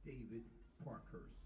David Parkhurst.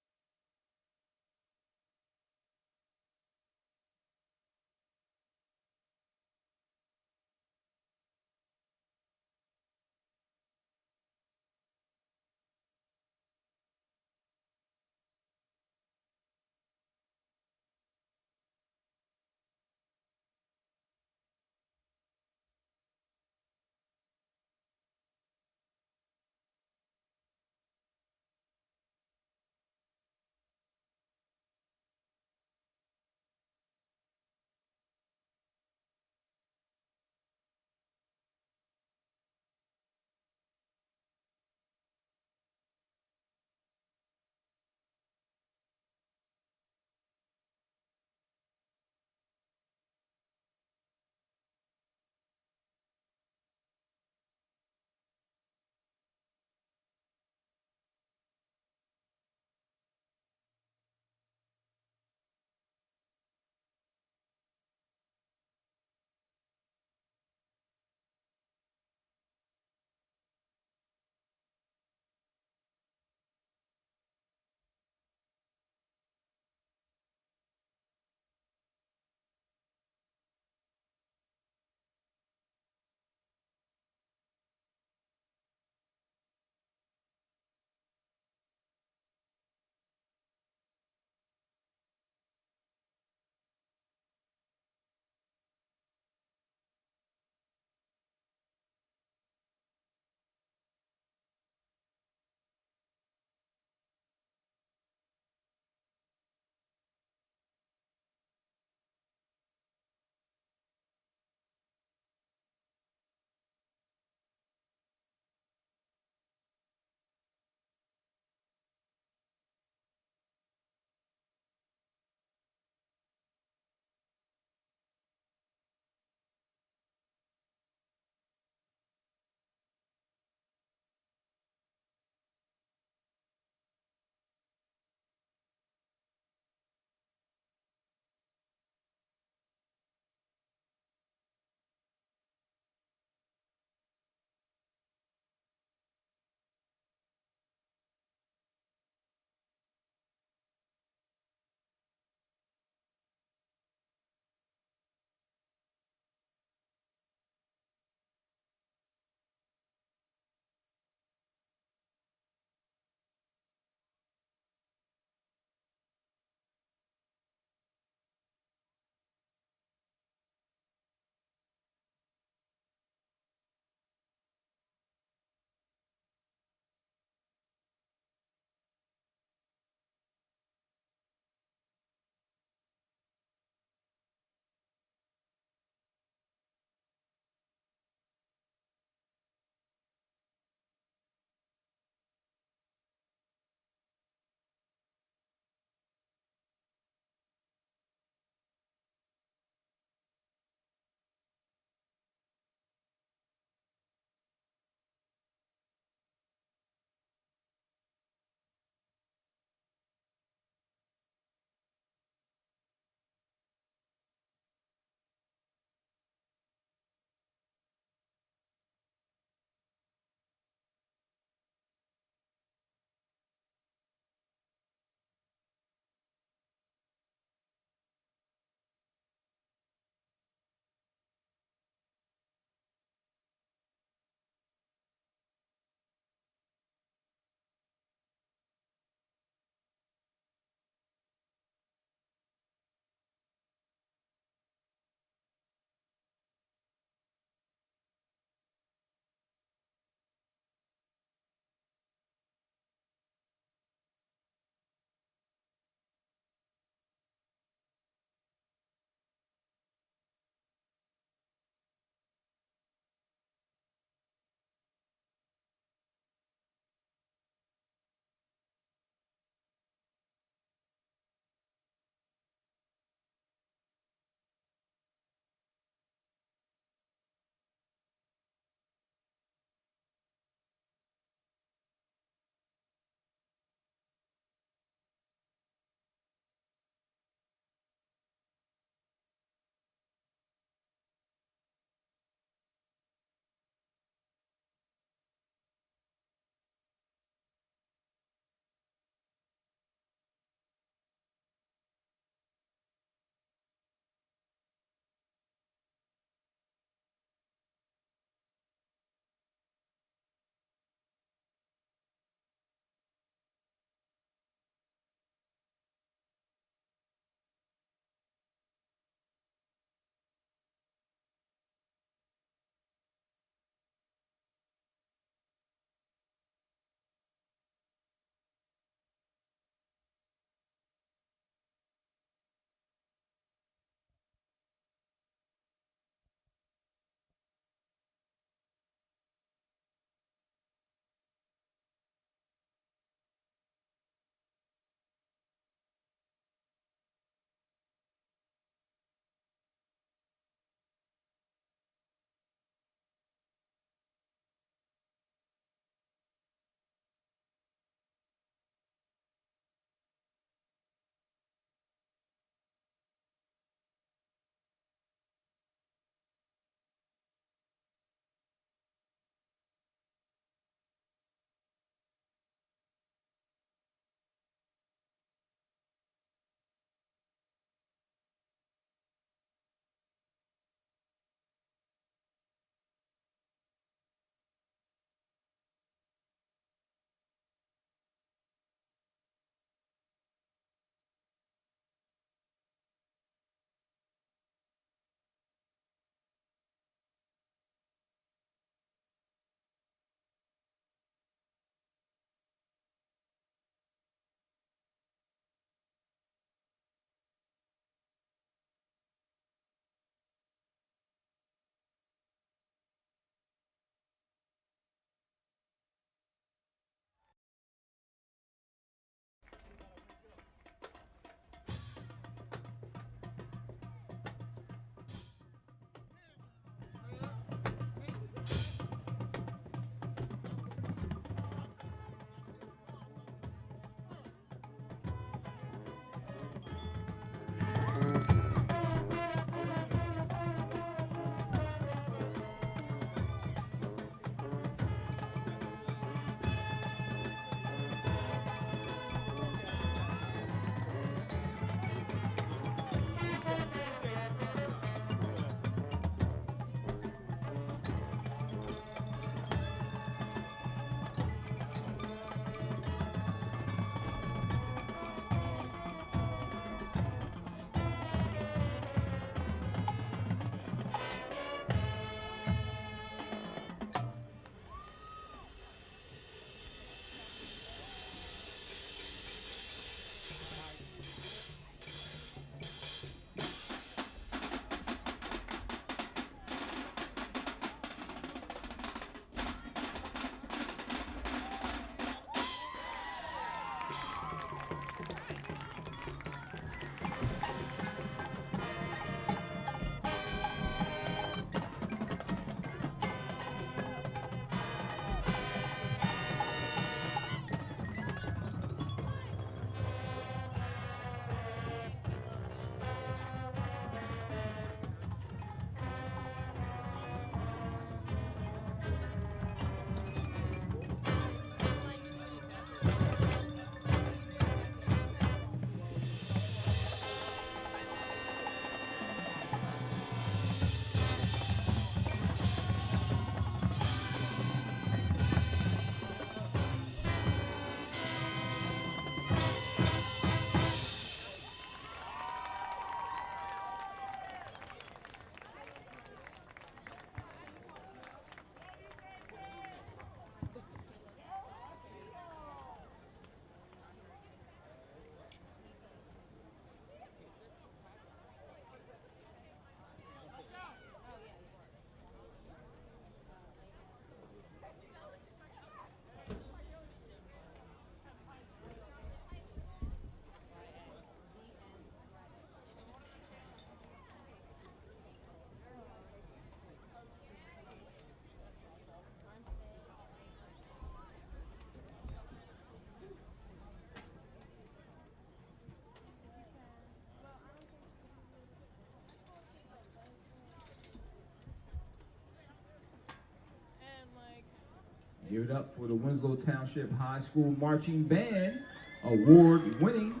Give it up for the Winslow Township High School Marching Band, award-winning.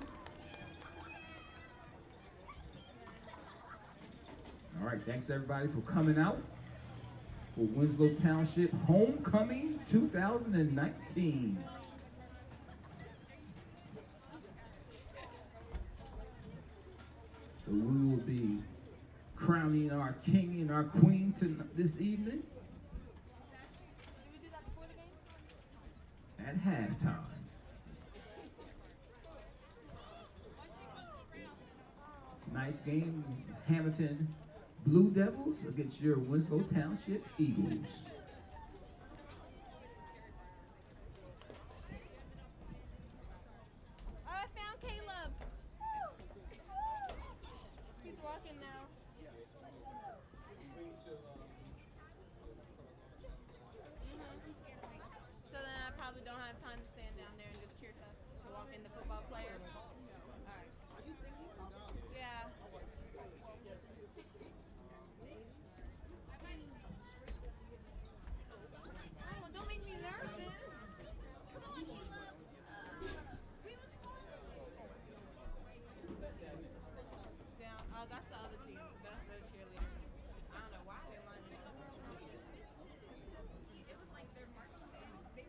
All right, thanks everybody for coming out for Winslow Township Homecoming 2019. So we will be crowning our king and our queen this evening at halftime. Tonight's game is Hammonton Blue Devils against your Winslow Township Eagles. I found Caleb. He's walking now. So then I probably don't have time to stand down there and give cheer to walk in the football player. All right. Are you singing? Yeah. Oh, don't make me nervous. Down. Oh, that's the other team. That's the cheerleader. I don't know why they're lining up. It was like their marching band. They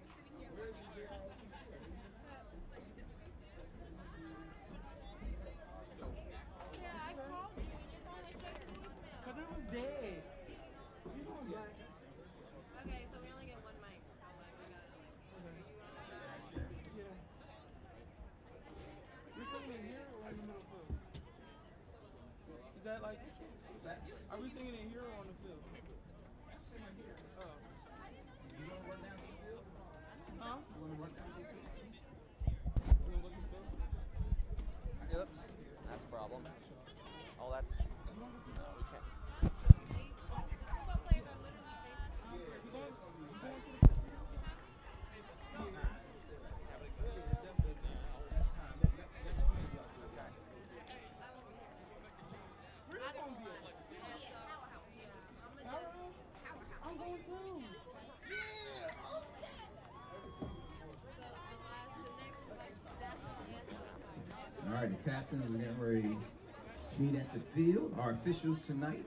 were sitting here watching your Yeah, I called you and your phone went straight to voicemail. Cause it was dead. You going back? Okay, so we only get one mic. So like we gotta like. You wanna go? Yeah. You're singing in here or in the middle field? Is that like? Are we singing in here or on the field? Oh. You want to run down to the field? Huh? You want to run down to the field? You gonna look at the field? Oops, that's a problem. Oh, that's. No, we can't. Football players are literally facing. I'm going too. All right, the captains are getting ready to meet at the field. Our officials tonight,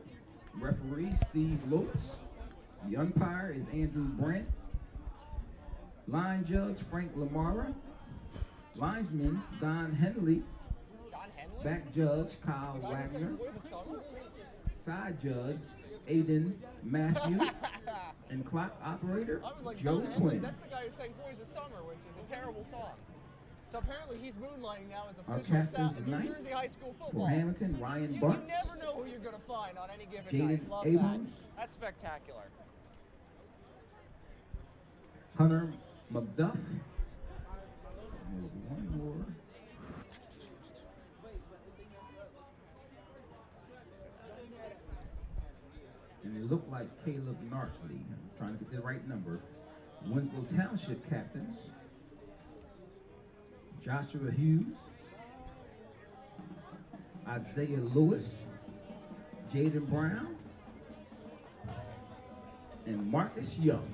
referee Steve Lopes. The umpire is Andrew Brandt. Line judge Frank Lamara. Linesman Don Henley. Don Henley? Back judge Kyle Wagner. What is a song? Side judge Aiden Matthew. And clock operator I was like, Joe Don Henley, Quinn. that's the guy who sang Boys of Summer, which is a terrible song. So apparently he's moonlighting now as Our official captains in New tonight Jersey high school for football. Hammonton, Ryan You Bartz. never know who you're going to find on any given Jaden night. Love Abrams. that. That's spectacular. Hunter McDuff. There's one more. And it looked like Caleb Nartley. I'm trying to get the right number. Winslow Township captains. Joshua Hughes. Isaiah Lewis. Jaden Brown. And Marcus Young.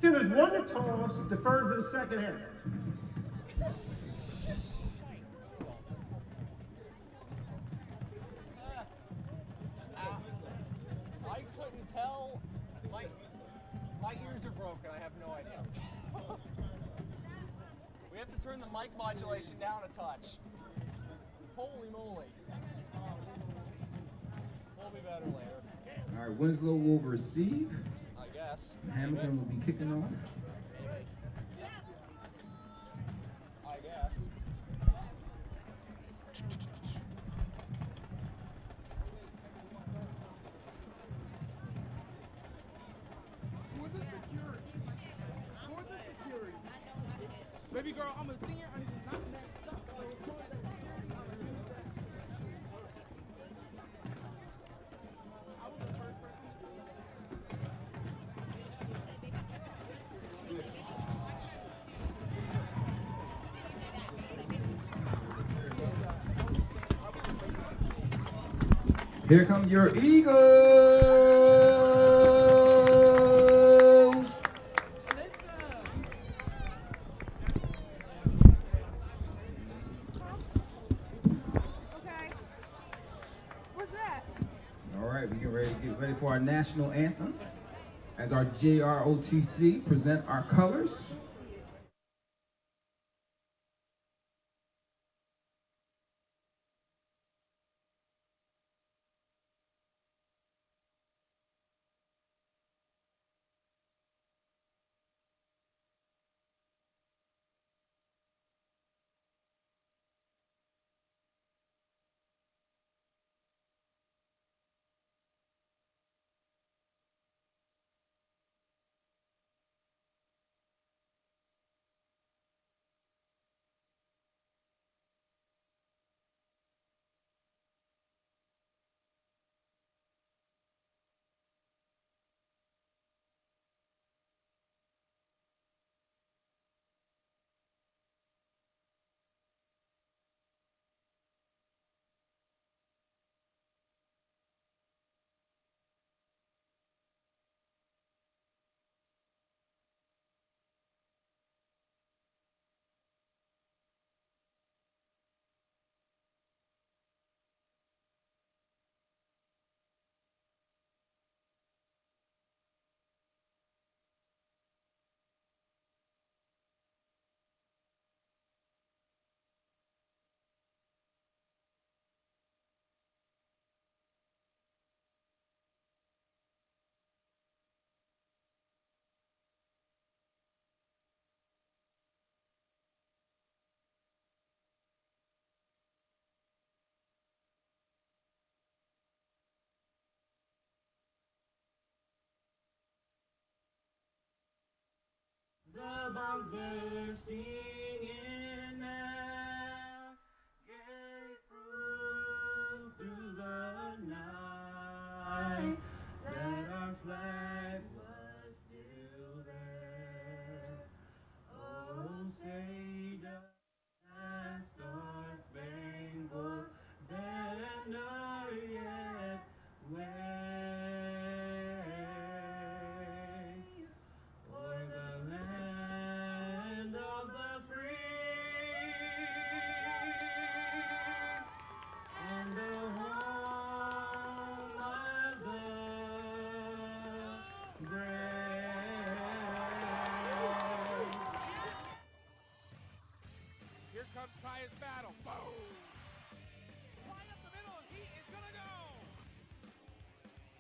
Steelers won the toss, deferred to the second half. I couldn't tell. My ears are broken. I have no idea. We have to turn the mic modulation down a touch. Holy moly. We'll be better later. All right, Winslow will receive. I guess. guess. Hammonton will be kicking off. I guess. Who's the security? Who's the security? Baby girl, I'm a senior. I need to not mess up. So who's the security? I'm gonna do that. I was the first person to do that. Here come your Eagles. Okay. What's that? All right, we get ready for our national anthem as our JROTC present our colors. The bombs were singing now, gave proof through the night that our flag was still there. Oh, say does that star-spangled banner yet wave o'er the land of the free and the home of the brave. Here comes Tyus Battle. Boom! Right up the middle, and he is gonna go.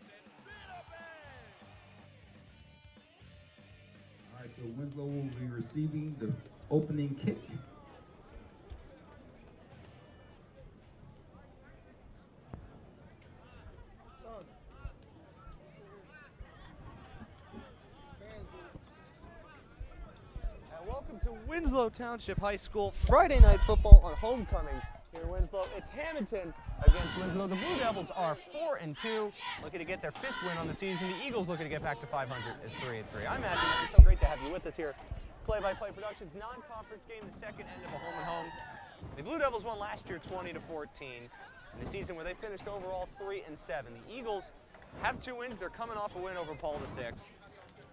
Then spin up it. All right, so Winslow will be receiving the opening kick. And welcome to Winslow Township High School Friday night football on homecoming here in Winslow. It's Hammonton against Winslow. The Blue Devils are 4-2, looking to get their 5th win on the season. The Eagles looking to get back to 500 at 3-3. I'm Matthew. It's so great to have you with us here. Play-by-Play Productions non-conference game, the second end of a home and home. The Blue Devils won last year 20-14 in a season where they finished overall 3-7. The Eagles have 2 wins. They're coming off a win over Paul VI.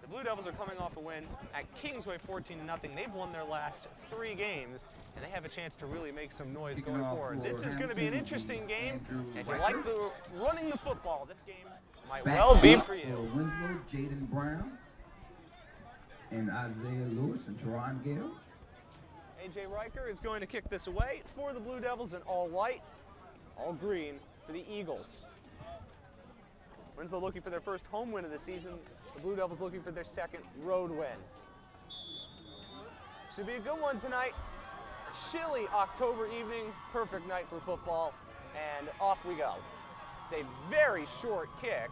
The Blue Devils are coming off a win at Kingsway 14-0. They've won their last 3 games, and they have a chance to really make some noise going forward. This is going to be an interesting game. And if you like running the football, this game might well be for you. Winslow, Jaden Brown, and Isaiah Lewis and Teron Gale. A.J. Riker is going to kick this away for the Blue Devils in all white, all green for the Eagles. Winslow looking for their first home win of the season. The Blue Devils looking for their second road win. Should be a good one tonight. Chilly October evening, perfect night for football, and off we go. It's a very short kick.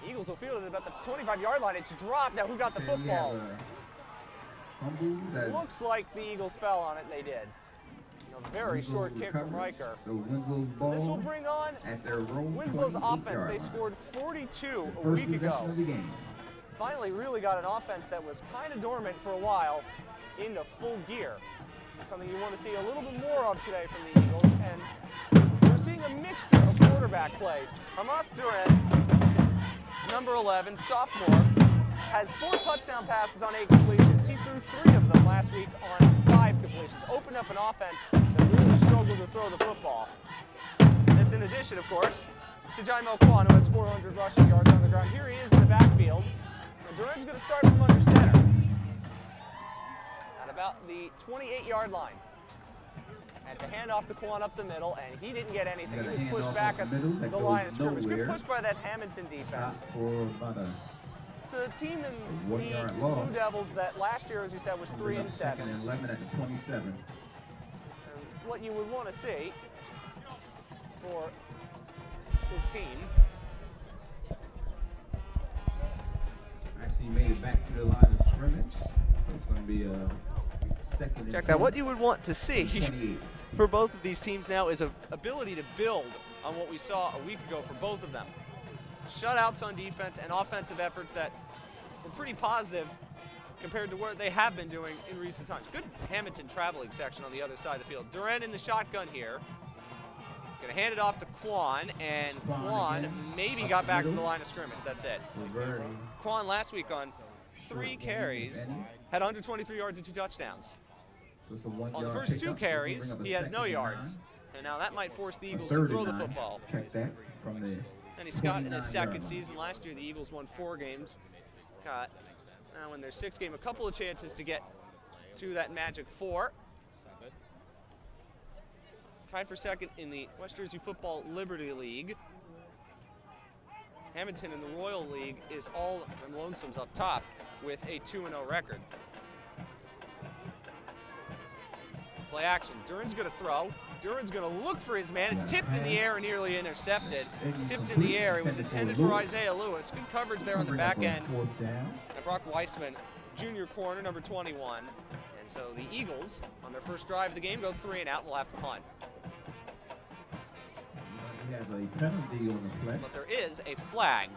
The Eagles will field it about the 25-yard line. It's dropped. Now who got the football? Looks like the Eagles fell on it. They did. A very short kick from Riker. So Winslow's ball This will bring on at their own Winslow's 28 offense. yard They line. scored 42 The a first week possession ago. of the game. Finally really got an offense that was kind of dormant for a while into full gear. Something you want to see a little bit more of today from the Eagles. And we're seeing a mixture of quarterback play. Hamas Durant, number 11, sophomore, has 4 touchdown passes on 8 completions. He threw 3 of them last week on 5 completions. Opened up an offense that really struggled to throw the football. This in addition, of course, to Jaimel Kwan, who has 400 rushing yards on the ground. Here he is in the backfield. And Durant's going to start from under center at about the 28-yard line. And to hand off to Kwan up the middle, and he didn't get anything. He was pushed back at the line of scrimmage. Good push by that Hammonton defense. Stop for about a It's a team in the 1 yard Blue loss. Devils that last year, as you said, was 3 and 7. Second and 11 at the 27. And what you would want to see for this team. Actually made it back to the line of scrimmage. So it's going to be a second and Check that. 10. What you would want to see 28. for both of these teams now is an ability to build on what we saw a week ago for both of them. Shutouts on defense and offensive efforts that were pretty positive compared to what they have been doing in recent times. Good Hammonton traveling section on the other side of the field. Durant in the shotgun here. Gonna hand it off to Kwan, and Kwan maybe got back to the line of scrimmage. That's it. Kwan last week on 3 carries had 123 yards and 2 touchdowns. So it's a 1 On the yard first 2 pickup. carries, Bring up a he has no second and yards. 9. And now that might force the Eagles A to throw third the and 9. football. Check that from the And he's got in his 29-yard second line. season. Last year, the Eagles won 4 games. Got now in their 6th game, a couple of chances to get to that magic 4. Tied for second in the West Jersey Football Liberty League. Hammonton in the Royal League is all them lonesomes up top with a 2-0 record. Play action. Duran's going to throw. Duran's going to look for his man. It's tipped in the air and nearly intercepted. Tipped in the air. It was intended for Isaiah Lewis. Good coverage there on the back end. Fourth down. And Brock Weissman, junior corner, number 21. And so the Eagles, on their first drive of the game, go 3 and out. We'll have to punt. We have a penalty on the play. But there is a flag.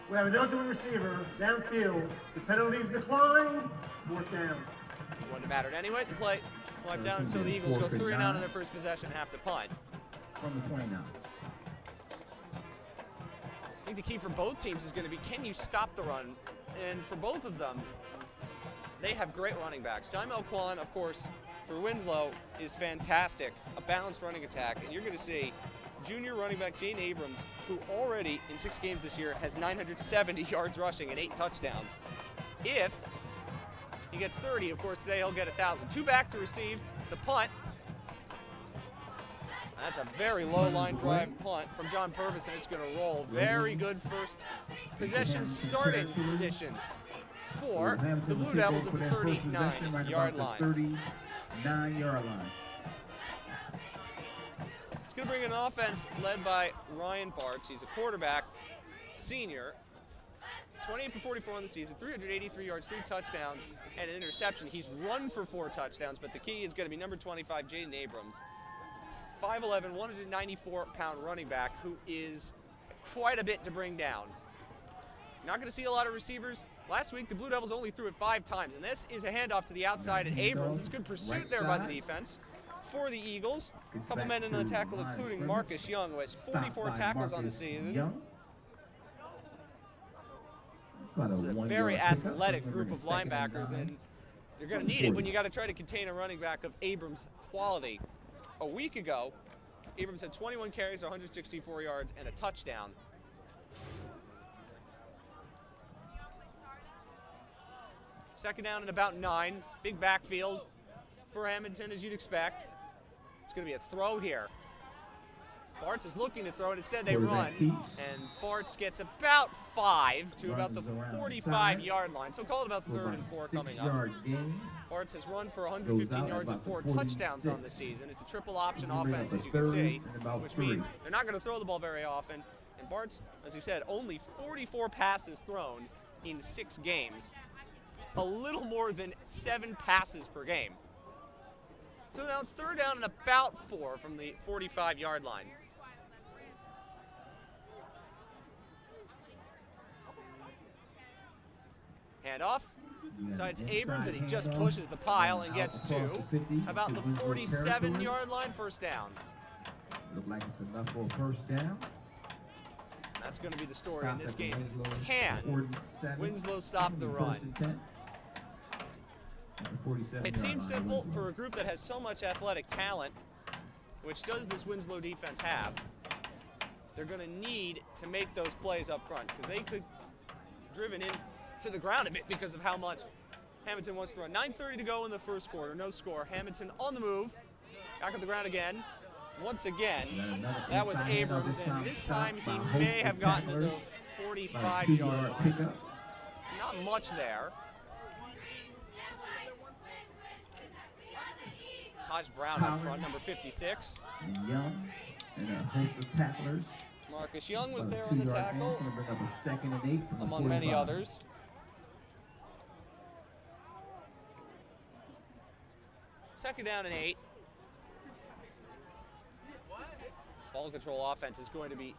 We have an eligible receiver downfield. The penalty is declined. 4th down. Wouldn't have mattered anyway. The play wiped down until the Eagles go 3 and out on their first possession and have to punt. From the 29. I think the key for both teams is going to be, can you stop the run? And for both of them, they have great running backs. Jaimel Kwan, of course, for Winslow, is fantastic. A balanced running attack. And you're going to see junior running back Jane Abrams, who already in 6 games this year has 970 yards rushing and 8 touchdowns. If he gets 30, of course, today he'll get 1,000. 2 back to receive the punt. That's a very low line drive punt from John Purvis, and it's going to roll. Very good first possession starting position for the Blue Devils at the 39-yard line. 39-yard line. It's going to bring an offense led by Ryan Bartz. He's a quarterback, senior, 28 for 44 on the season, 383 yards, 3 touchdowns, and an interception. He's run for 4 touchdowns, but the key is going to be number 25, Jaden Abrams. 5'11", 194-pound running back who is quite a bit to bring down. Not going to see a lot of receivers. Last week, the Blue Devils only threw it 5 times, and this is a handoff to the outside at Abrams. It's good pursuit there by the defense for the Eagles. A couple men in the tackle, including Marcus Young, who has 44 tackles on the season. It's a very athletic group of linebackers, and they're going to need it when you got to try to contain a running back of Abrams' quality. A week ago, Abrams had 21 carries, 164 yards, and a touchdown. Second down and about 9. Big backfield for Hammonton, as you'd expect. It's going to be a throw here. Bartz is looking to throw it. Instead, they Quarterback run. keeps. And Bartz gets about 5 to about the Runs around the 45-yard line. So call it about For 3rd about and a 4 coming up. 6-yard gain. Bartz has run for Goes 115 out yards and about 4 the touchdowns on the 46. season. It's a triple option He's gonna bring offense, up as a you can third see, and about which 3. means they're not going to throw the ball very often. And Bartz, as he said, only 44 passes thrown in 6 games. A little more than 7 passes per game. So now it's 3rd down and about 4 from the 45-yard line. Handoff. Inside it's Abrams, and he just pushes the pile and gets to about the 47-yard line, 1st down. Look like it's enough for a 1st down. That's going to be the story Stop in this at the game. Winslow Can 47. Winslow stop the run? 1st and 10. At the 47 It yard seems line, simple Winslow. for a group that has so much athletic talent, which does this Winslow defense have. They're going to need to make those plays up front because they could driven in to the ground a bit because of how much Hammonton wants to run. 9:30 to go in the 1st quarter, no score. Hammonton on the move, back on the ground again. Once again, that was Abrams, and this time he may have gotten to the 45-yard line. pickup. Not much there. Taj Brown up front, number 56. And Young and a host of tacklers. Marcus Young was About a there on the 2-yard gain. tackle, It's going to bring up a 2nd and 8 from the among many 45. others. Second down and 8. Ball control offense is going to be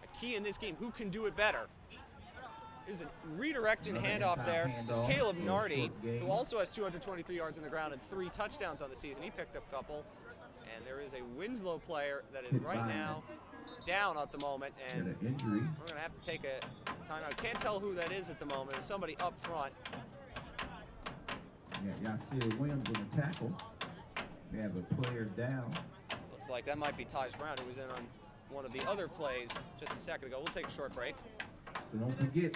a key in this game. Who can do it better? There's a redirection Another handoff inside there. It's handoff, Caleb little Nardi, short gain. who also has 223 yards on the ground and 3 touchdowns on the season. He picked up a couple. And there is a Winslow player that is Hit right by now down at the moment. Got And an injury. we're going to have to take a timeout. Can't tell who that is at the moment. There's somebody up front. Yeah, Yasir Williams on the tackle. We have a player down. Looks like that might be Taj Brown, who was in on one of the other plays just a second ago. We'll take a short break. So don't forget,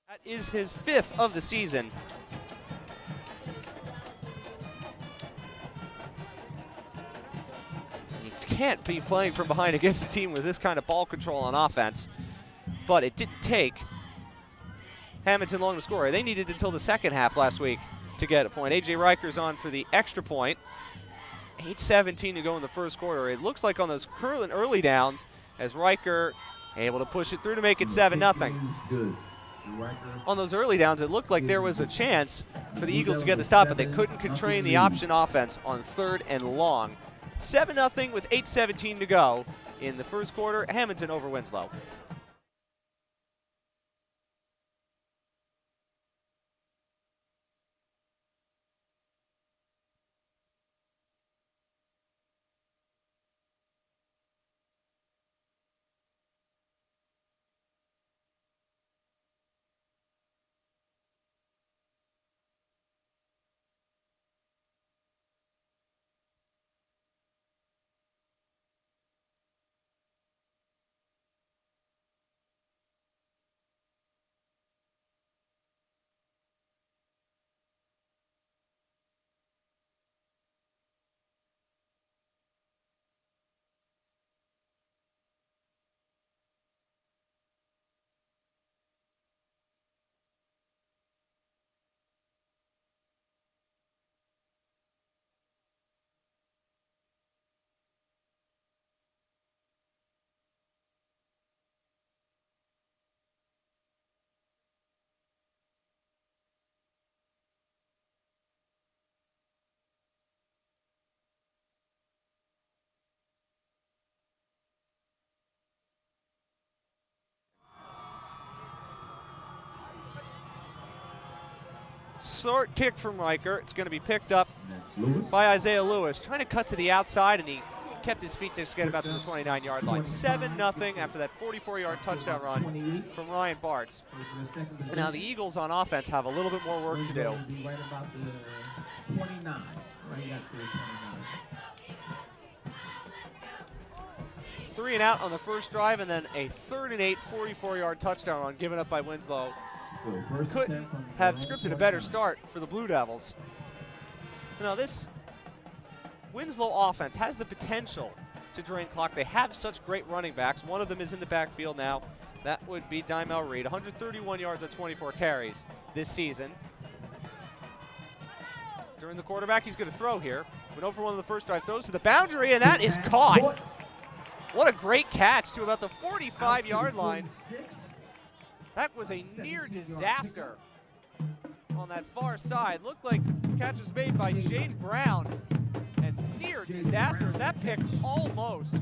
That is his 5th of the season. You can't be playing from behind against a team with this kind of ball control on offense. But it didn't take Hammonton long to score. They needed until the 2nd half last week to get a point. A.J. Riker's on for the extra point. 8:17 to go in the 1st quarter. It looks like on those early downs, as Riker able to push it through to make it 7-0. Good. On those early downs, it looked like there was a chance for the Eagles to get the stop, but they couldn't constrain the option offense on 3rd and long. 7-0 with 8:17 to go in the 1st quarter. Hammonton over Winslow. short kick from Riker. It's going to be picked up That's Lewis. by Isaiah Lewis. Trying to cut to the outside, and he kept his feet to just get about to the 29-yard line. 7-0 after that 44-yard touchdown run from Ryan Bartz. And now the Eagles on offense have a little bit more work to do. Right about the 29. Right up to the 29. 3 and out on the first drive, and then a 3rd and 8, 44-yard touchdown run given up by Winslow. So first Couldn't attempt from have their own scripted a better 29. start for the Blue Devils. Now this Winslow offense has the potential to drain clock. They have such great running backs. One of them is in the backfield now. That would be Dymel Reed, 131 yards on 24 carries this season. During the quarterback, he's going to throw here. Went over one of the first drive throws to the boundary, and that is caught. What a great catch to about the 45-yard line. 46. That was a near disaster on that far side. Looked like the catch was made by Jade Brown, and near disaster. That pick almost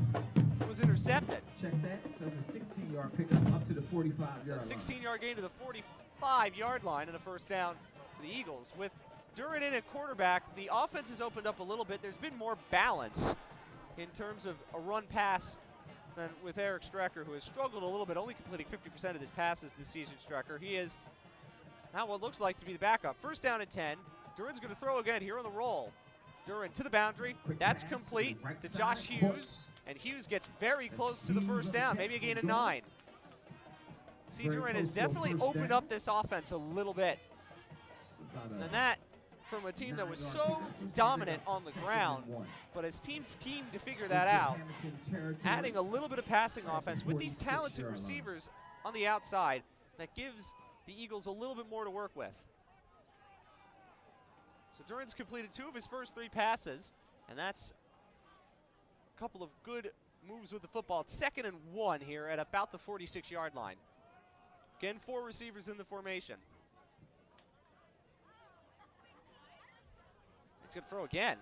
was intercepted. Check that. So it's a 16-yard pickup up to the 45-yard line. It's a 16-yard gain to the 45-yard line and a first down for the Eagles. With Duran in at quarterback, the offense has opened up a little bit. There's been more balance in terms of a run-pass than with Eric Strecker, who has struggled a little bit, only completing 50% of his passes this season. Strecker, he is now what looks like to be the backup. First down and 10. Duran's going to throw again here on the roll. Duran to the boundary. That's complete to Josh Hughes, and Hughes gets very close to the first down, maybe a gain of 9. See, Duran has definitely opened up this offense a little bit. And that from a team that was so dominant on the ground, but as teams schemed to figure that out, adding a little bit of passing offense with these talented receivers on the outside, that gives the Eagles a little bit more to work with. So Duran's completed 2 of his first 3 passes, and that's a couple of good moves with the football. It's 2nd and 1 here at about the 46-yard line. Again, 4 receivers in the formation. He's going to throw again.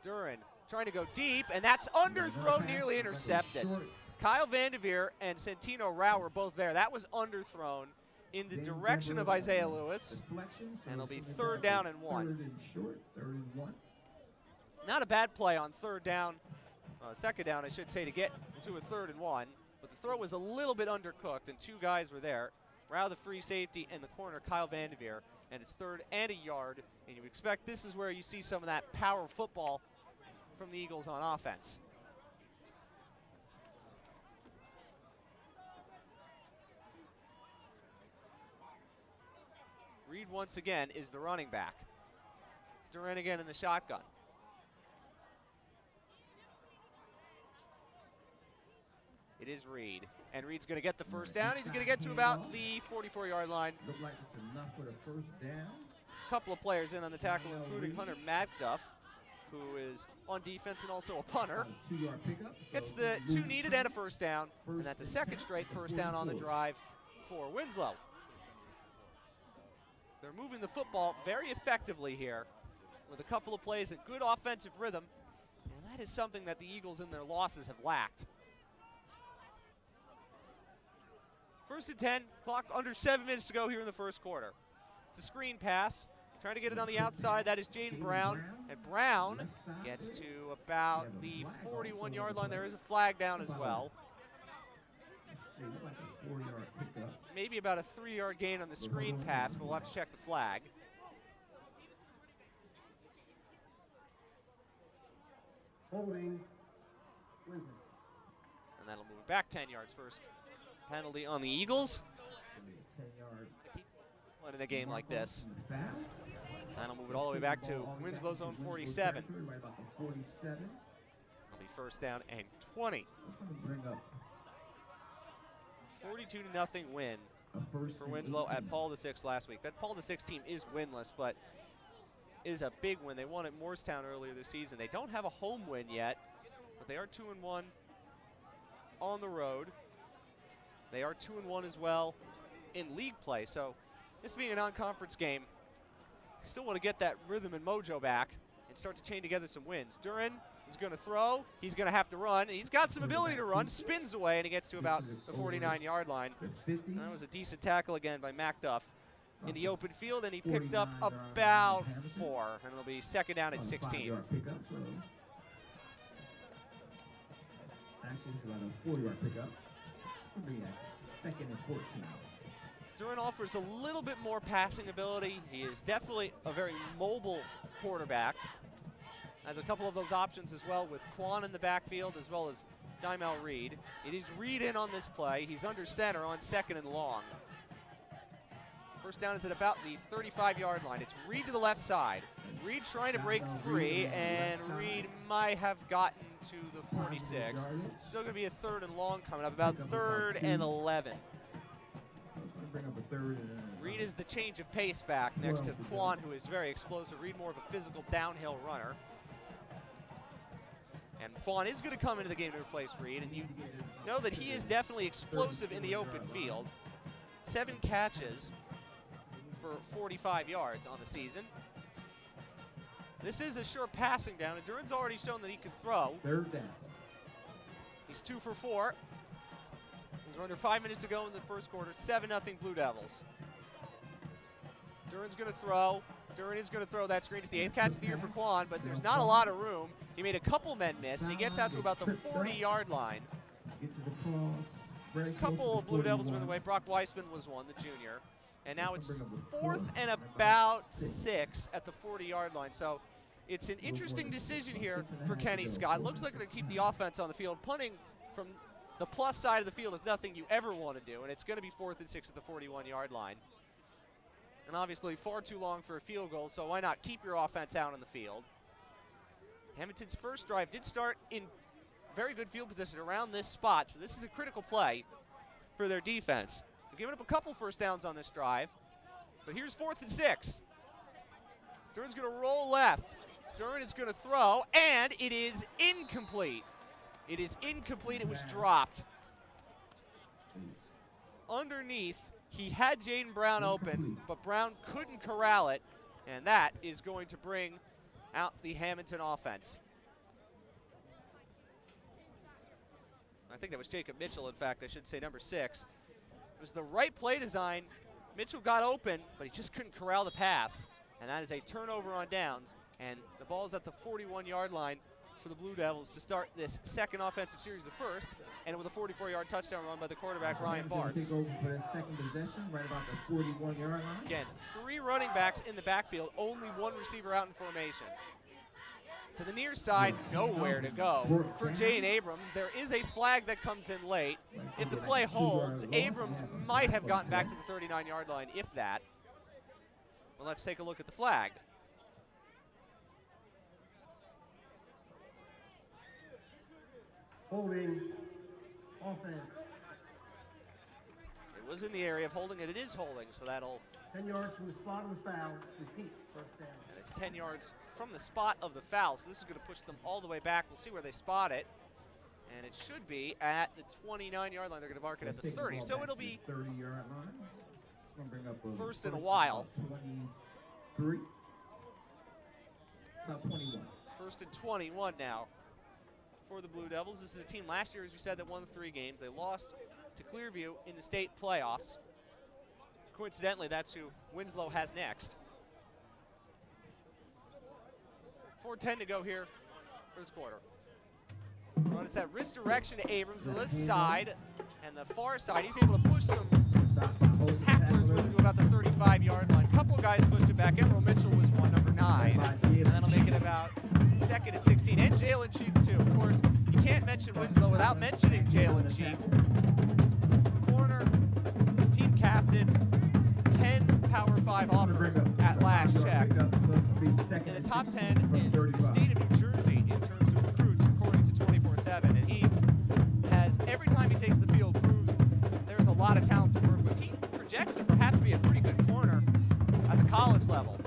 Duran trying to go deep, and that's underthrown, nearly intercepted. Kyle Vanderveer and Santino Rao were both there. That was underthrown in the direction of Isaiah Lewis, and it'll be 3rd down and 1. Not a bad play on 3rd down, 2nd down, I should say, to get to a 3rd and 1, but the throw was a little bit undercooked, and 2 guys were there. Rao, the free safety, and the corner, Kyle Vanderveer, and it's 3rd and a yard, and you expect this is where you see some of that power football from the Eagles on offense. Reed once again is the running back. Duran again in the shotgun. It is Reed, and Reed's going to get the first down. He's going to get to about the 44-yard line. Look like it's enough for the first down. A couple of players in on the tackle, including Hunter Magduff, who is on defense and also a punter. 2-yard pickup. Gets the 2 needed and a first down, and that's a 2nd straight first down on the drive for Winslow. They're moving the football very effectively here with a couple of plays at good offensive rhythm, and that is something that the Eagles in their losses have lacked. 1st and 10, clock under 7 minutes to go here in the first quarter. It's a screen pass, trying to get it on the outside. That is Jaden Brown, and Brown gets to about the 41-yard line. There is a flag down as well. Maybe about a 3-yard gain on the screen pass, but we'll have to check the flag. Holding. And that'll move it back 10 yards first. Penalty on the Eagles. Keep in a game like this. That'll move it all the way back to Winslow's own 47. It'll be first down and 20. 42-0 win for Winslow at Paul VI last week. That Paul VI team is winless, but is a big win. They won at Morristown earlier this season. They don't have a home win yet, but they are 2-1 on the road. They are 2-1 as well in league play. So this being a non-conference game, still want to get that rhythm and mojo back and start to chain together some wins. Duran is going to throw. He's going to have to run. He's got some ability to run. Spins away, and he gets to about the 49-yard line. And that was a decent tackle again by MacDuff in the open field, and he picked up about 4, and it'll be second down at 16. 5-yard pickup, so actually it's about a 4-yard pickup. It's going to be a second and 14. Duran offers a little bit more passing ability. He is definitely a very mobile quarterback. Has a couple of those options as well with Quan in the backfield as well as Dymel Reed. It is Reed in on this play. He's under center on second and long. First down is at about the 35-yard line. It's Reed to the left side. Reed trying to break free, and Reed might have gotten to the 46. Still going to be a third and long coming up, about third and 11. Bring up a third. Reed is the change of pace back next to Quan, who is very explosive. Reed more of a physical downhill runner. And Quan is going to come into the game to replace Reed, and you know that he is definitely explosive in the open field. 7 catches for 45 yards on the season. This is a sure passing down, and Duran's already shown that he can throw. Third down. He's 2 for 4. There's under 5 minutes to go in the first quarter. 7-0 Blue Devils. Duran's going to throw. Duran is going to throw that screen. It's the 8th catch of the year for Quan, but there's not a lot of room. He made a couple men miss, and he gets out to about the 40-yard line. Gets it across. A couple of Blue Devils were in the way. Brock Weissman was one, the junior. And now it's 4th and about 6 at the 40-yard line. So it's an interesting decision here for Kenny Scott. Looks like they keep the offense on the field. Punting from the plus side of the field is nothing you ever want to do, and it's going to be 4th and 6 at the 41-yard line. And obviously far too long for a field goal, so why not keep your offense out on the field? Hammonton's first drive did start in very good field position around this spot, so this is a critical play for their defense. They've given up a couple first downs on this drive, but here's 4th and 6. Duran's going to roll left. Duran is going to throw, and it is incomplete. It is incomplete. It was dropped. Underneath, he had Jaden Brown open, but Brown couldn't corral it, and that is going to bring out the Hammonton offense. I think that was Jacob Mitchell, in fact, I should say number 6. It was the right play design. Mitchell got open, but he just couldn't corral the pass, and that is a turnover on downs, and the ball is at the 41-yard line for the Blue Devils to start this second offensive series, the first, and with a 44-yard touchdown run by the quarterback, Ryan Barnes. Take over for that second possession, right about the 41-yard line. Again, 3 running backs in the backfield, only 1 receiver out in formation. To the near side, nowhere to go for Jane Abrams. There is a flag that comes in late. If the play holds, Abrams might have gotten back to the 39-yard line, if that. Well, let's take a look at the flag. Holding offense. It was in the area of holding, and it is holding, so that'll... 10 yards from the spot of the foul. Repeat, first down. And it's 10 yards from the spot of the foul, so this is going to push them all the way back. We'll see where they spot it. And it should be at the 29-yard line. They're going to mark it at the 30. So it'll be 30-yard line. It's going to bring up first in a while. 23. About 21. First and 21 now for the Blue Devils. This is a team last year, as we said, that won 3 games. They lost to Clearview in the state playoffs. Coincidentally, that's who Winslow has next. 4:10 to go here for this quarter. Well, it's that wrist direction to Abrams, the left side and the far side. He's able to push some tacklers with him to about the 35-yard line. A couple of guys pushed it back. Emerald Mitchell was one, number 9. And that'll make it about 2nd and 16. And Jalen Cheek, too. Of course, you can't mention Winslow without mentioning Jalen Cheek. Corner, team captain, 10 Power 5 offers at last check. In the top 10 in the state of New Jersey in terms of recruits, according to 24/7. And he has, every time he takes the field, proves there's a lot of talent to work with. He projects to perhaps be a pretty good corner at the college level.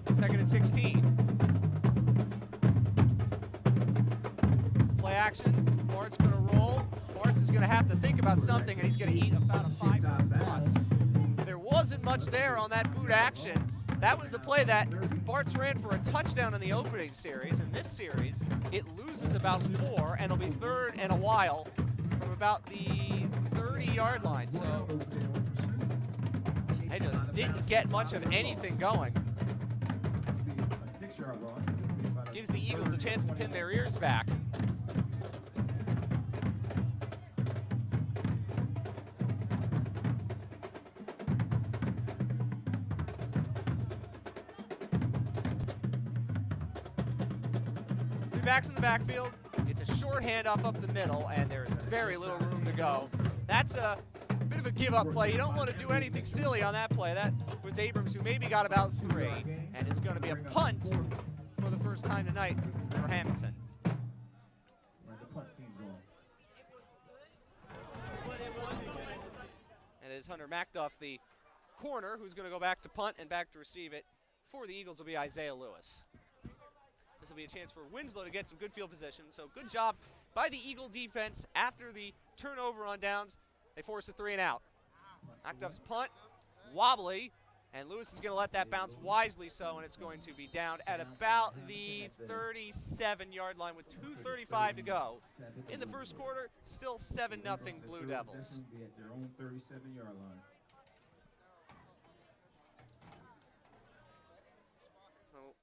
2nd and 16. Play action. Bart's going to roll. Bart's is going to have to think about something, and he's going to eat about a 5 plus. There wasn't much there on that boot action. That was the play that Bart's ran for a touchdown in the opening series. In this series, it loses about 4, and it'll be 3rd and a while from about the 30-yard line. So They just didn't get much of anything going. A 6-yard loss. It'll be about Gives the Eagles a chance to pin their ears back. Three backs in the backfield. It's a short handoff up the middle, and there's very little room to go. That's a bit of a give-up play. You don't want to do anything silly on that play. That was Abrams, who maybe got about 3, and it's going to be a punt for the first time tonight for Hammonton. The punt seems on. And it is Hunter Macduff, the corner, who's going to go back to punt and back to receive it. For the Eagles will be Isaiah Lewis. This will be a chance for Winslow to get some good field position. So good job by the Eagle defense. After the turnover on downs, they force a 3 and out. Macduff's punt, wobbly, and Lewis is going to let that bounce wisely so, and it's going to be down at about the 37-yard line with 2:35 to go. In the first quarter, still 7-0 Blue Devils. Be at their own 37-yard line. So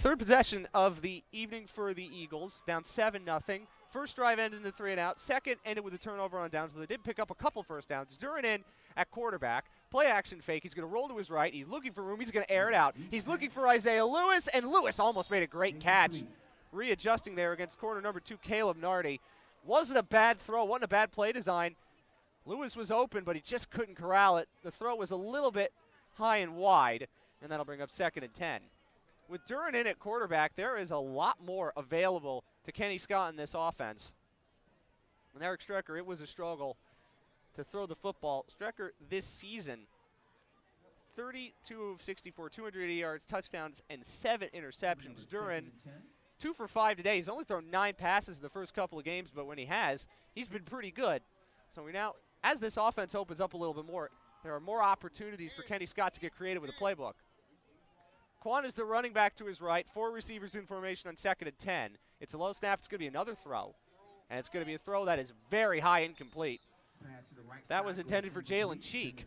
third possession of the evening for the Eagles, down 7-0. First drive ended in the 3 and out. Second ended with a turnover on downs, so they did pick up a couple first downs. Duran in at quarterback. Play action fake. He's going to roll to his right. He's looking for room. He's going to air it out. He's looking for Isaiah Lewis, and Lewis almost made a great catch. Readjusting there against corner number 2, Caleb Nardi. Wasn't a bad throw. Wasn't a bad play design. Lewis was open, but he just couldn't corral it. The throw was a little bit high and wide, and that'll bring up 2nd and 10. With Duran in at quarterback, there is a lot more available to Kenny Scott in this offense. And Eric Strecker, it was a struggle to throw the football. Strecker this season, 32 of 64, 280 yards, touchdowns, and 7 interceptions. Duran, 2 for 5 today. He's only thrown 9 passes in the first couple of games, but when he has, he's been pretty good. So we now, as this offense opens up a little bit more, there are more opportunities for Kenny Scott to get creative with the playbook. Quan is the running back to his right. 4 receivers in formation on 2nd and 10. It's a low snap. It's going to be another throw. And it's going to be a throw that is very high incomplete. That was intended for Jalen Cheek.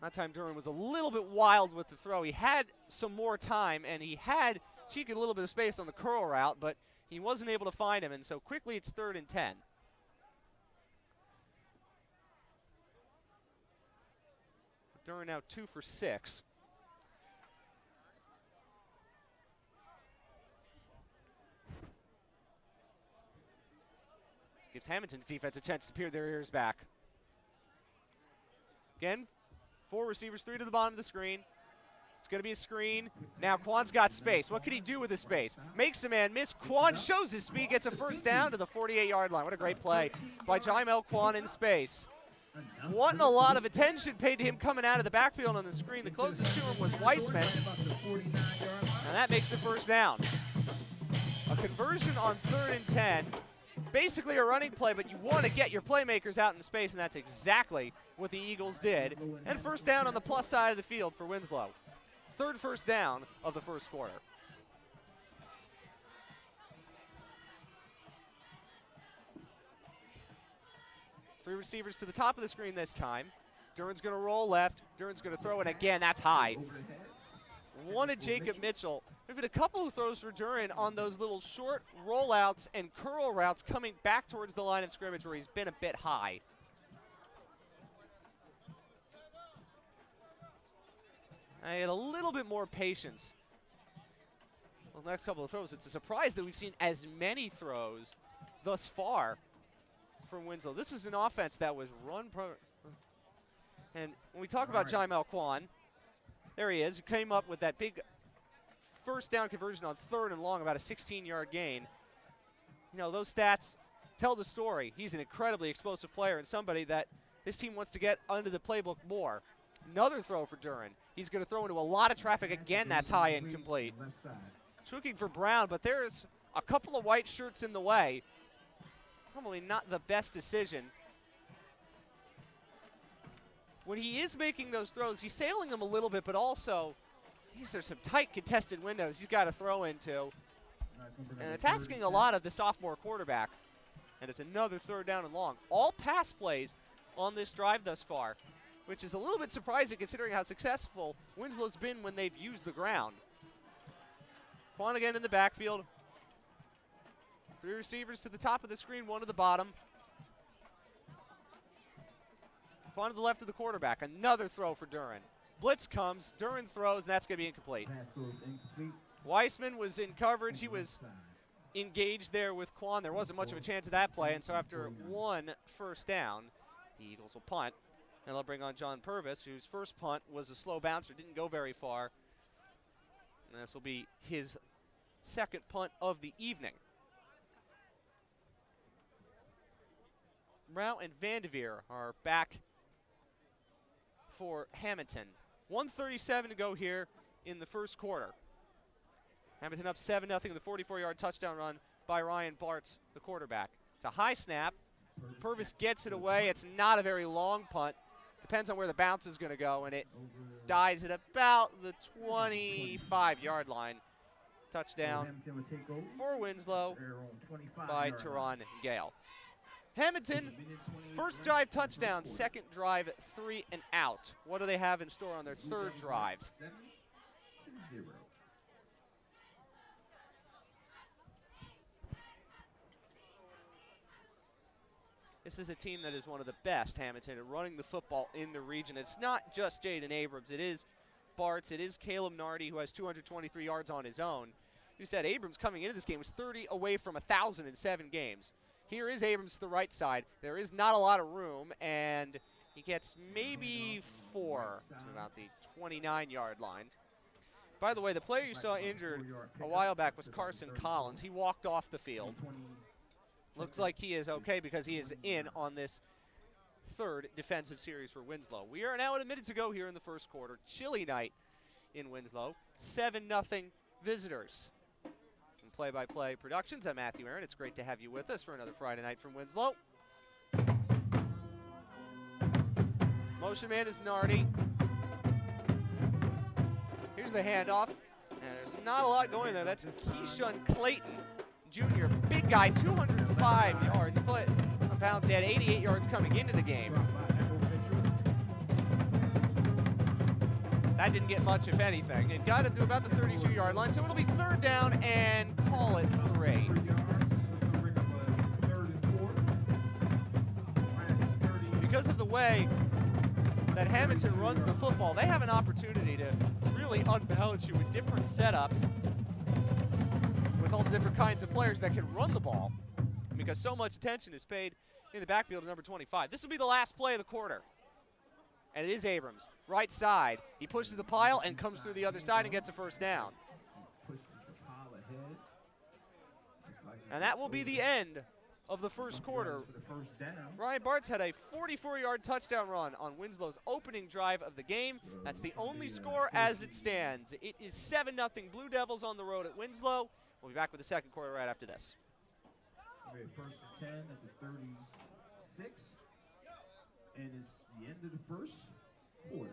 That time Duran was a little bit wild with the throw. He had some more time, and he had Cheek in a little bit of space on the curl route, but he wasn't able to find him, and so quickly it's 3rd and 10. Duran now 2 for 6. Gives Hammonton's defense a chance to peer their ears back. Again, 4 receivers, 3 to the bottom of the screen. It's going to be a screen. Now Quan's got space. What can he do with his space? Makes a man miss. Quan shows his speed, gets a first down to the 48-yard line. What a great play by Jaimel Quan in space. Wasn't a lot of attention paid to him coming out of the backfield on the screen. The closest to him was Weissman, and that makes the first down. A conversion on 3rd and 10. Basically a running play, but you want to get your playmakers out in space, and that's exactly what the Eagles did. And first down on the plus side of the field for Winslow. 3rd first down of the first quarter. Three receivers to the top of the screen this time. Duran's going to roll left. Duran's going to throw it again. That's high. Wanted Jacob Mitchell. There's been a couple of throws for Duran on those little short rollouts and curl routes coming back towards the line of scrimmage where he's been a bit high. I had a little bit more patience. Well, the next couple of throws, it's a surprise that we've seen as many throws thus far from Winslow. This is an offense that was run and when we talk about Jaimel Quan, there he is. He came up with that big first down conversion on 3rd and long, about a 16-yard gain. You know, those stats tell the story. He's an incredibly explosive player and somebody that this team wants to get under the playbook more. Another throw for Duran. He's going to throw into a lot of traffic again. That's high and complete. Looking for Brown, but there's a couple of white shirts in the way. Probably not the best decision. When he is making those throws, he's sailing them a little bit, but also these are some tight contested windows he's got to throw into. And it's asking a lot of the sophomore quarterback. And it's another 3rd down and long. All pass plays on this drive thus far, which is a little bit surprising considering how successful Winslow's been when they've used the ground. Quan again in the backfield. 3 receivers to the top of the screen, 1 to the bottom. Quan to the left of the quarterback. Another throw for Duran. Blitz comes, Duran throws, and that's going to be incomplete. Pass goes incomplete. Weissman was in coverage. He was engaged there with Quan. There wasn't much of a chance of that play, and so after 1 first down, the Eagles will punt. And they'll bring on John Purvis, whose first punt was a slow bouncer, didn't go very far. And this will be his 2nd punt of the evening. Rao and Vanderveer are back for Hammonton. 1:37 to go here in the first quarter. Hammonton up 7-0 in the 44-yard touchdown run by Ryan Bartz, the quarterback. It's a high snap. Purvis gets it away. It's not a very long punt. Depends on where the bounce is going to go, and it dies at about the 25-yard line. Touchdown for Winslow by Teron Gale. Hammonton, first drive touchdown, 2nd drive 3 and out. What do they have in store on their 3rd drive? 7-0. This is a team that is one of the best, Hammonton, at running the football in the region. It's not just Jaden Abrams. It is Bartz. It is Caleb Nardi, who has 223 yards on his own. You said Abrams coming into this game was 30 away from 1,000 in 7 games. Here is Abrams to the right side. There is not a lot of room, and he gets maybe 4 to about the 29-yard line. By the way, the player you saw injured a while back was Carson Collins. He walked off the field. Looks like he is okay because he is in on this 3rd defensive series for Winslow. We are now at a minute to go here in the first quarter. Chilly night in Winslow. 7-0 visitors. From Play-by-Play Productions, I'm Matthew Aaron. It's great to have you with us for another Friday night from Winslow. Motion man is Nardi. Here's the handoff. And there's not a lot going there. That's Keyshawn Clayton, Jr., big guy, 205 yards. He played on bounce. He had 88 yards coming into the game. That didn't get much, if anything. It got him to about the 32-yard line, so it'll be 3rd down and call it 3. Because of the way that Hammonton runs the football, they have an opportunity to really unbalance you with different setups, with all the different kinds of players that can run the ball, because so much attention is paid in the backfield of number 25. This will be the last play of the quarter. And it is Abrams, right side. He pushes the pile and comes through the other side and gets a 1st down. And that will be the end of the first quarter. Ryan Bartz had a 44-yard touchdown run on Winslow's opening drive of the game. That's the only score as it stands. It is 7-0 Blue Devils on the road at Winslow. We'll be back with the second quarter right after this. 1st and 10 at the 36. And it's the end of the first quarter.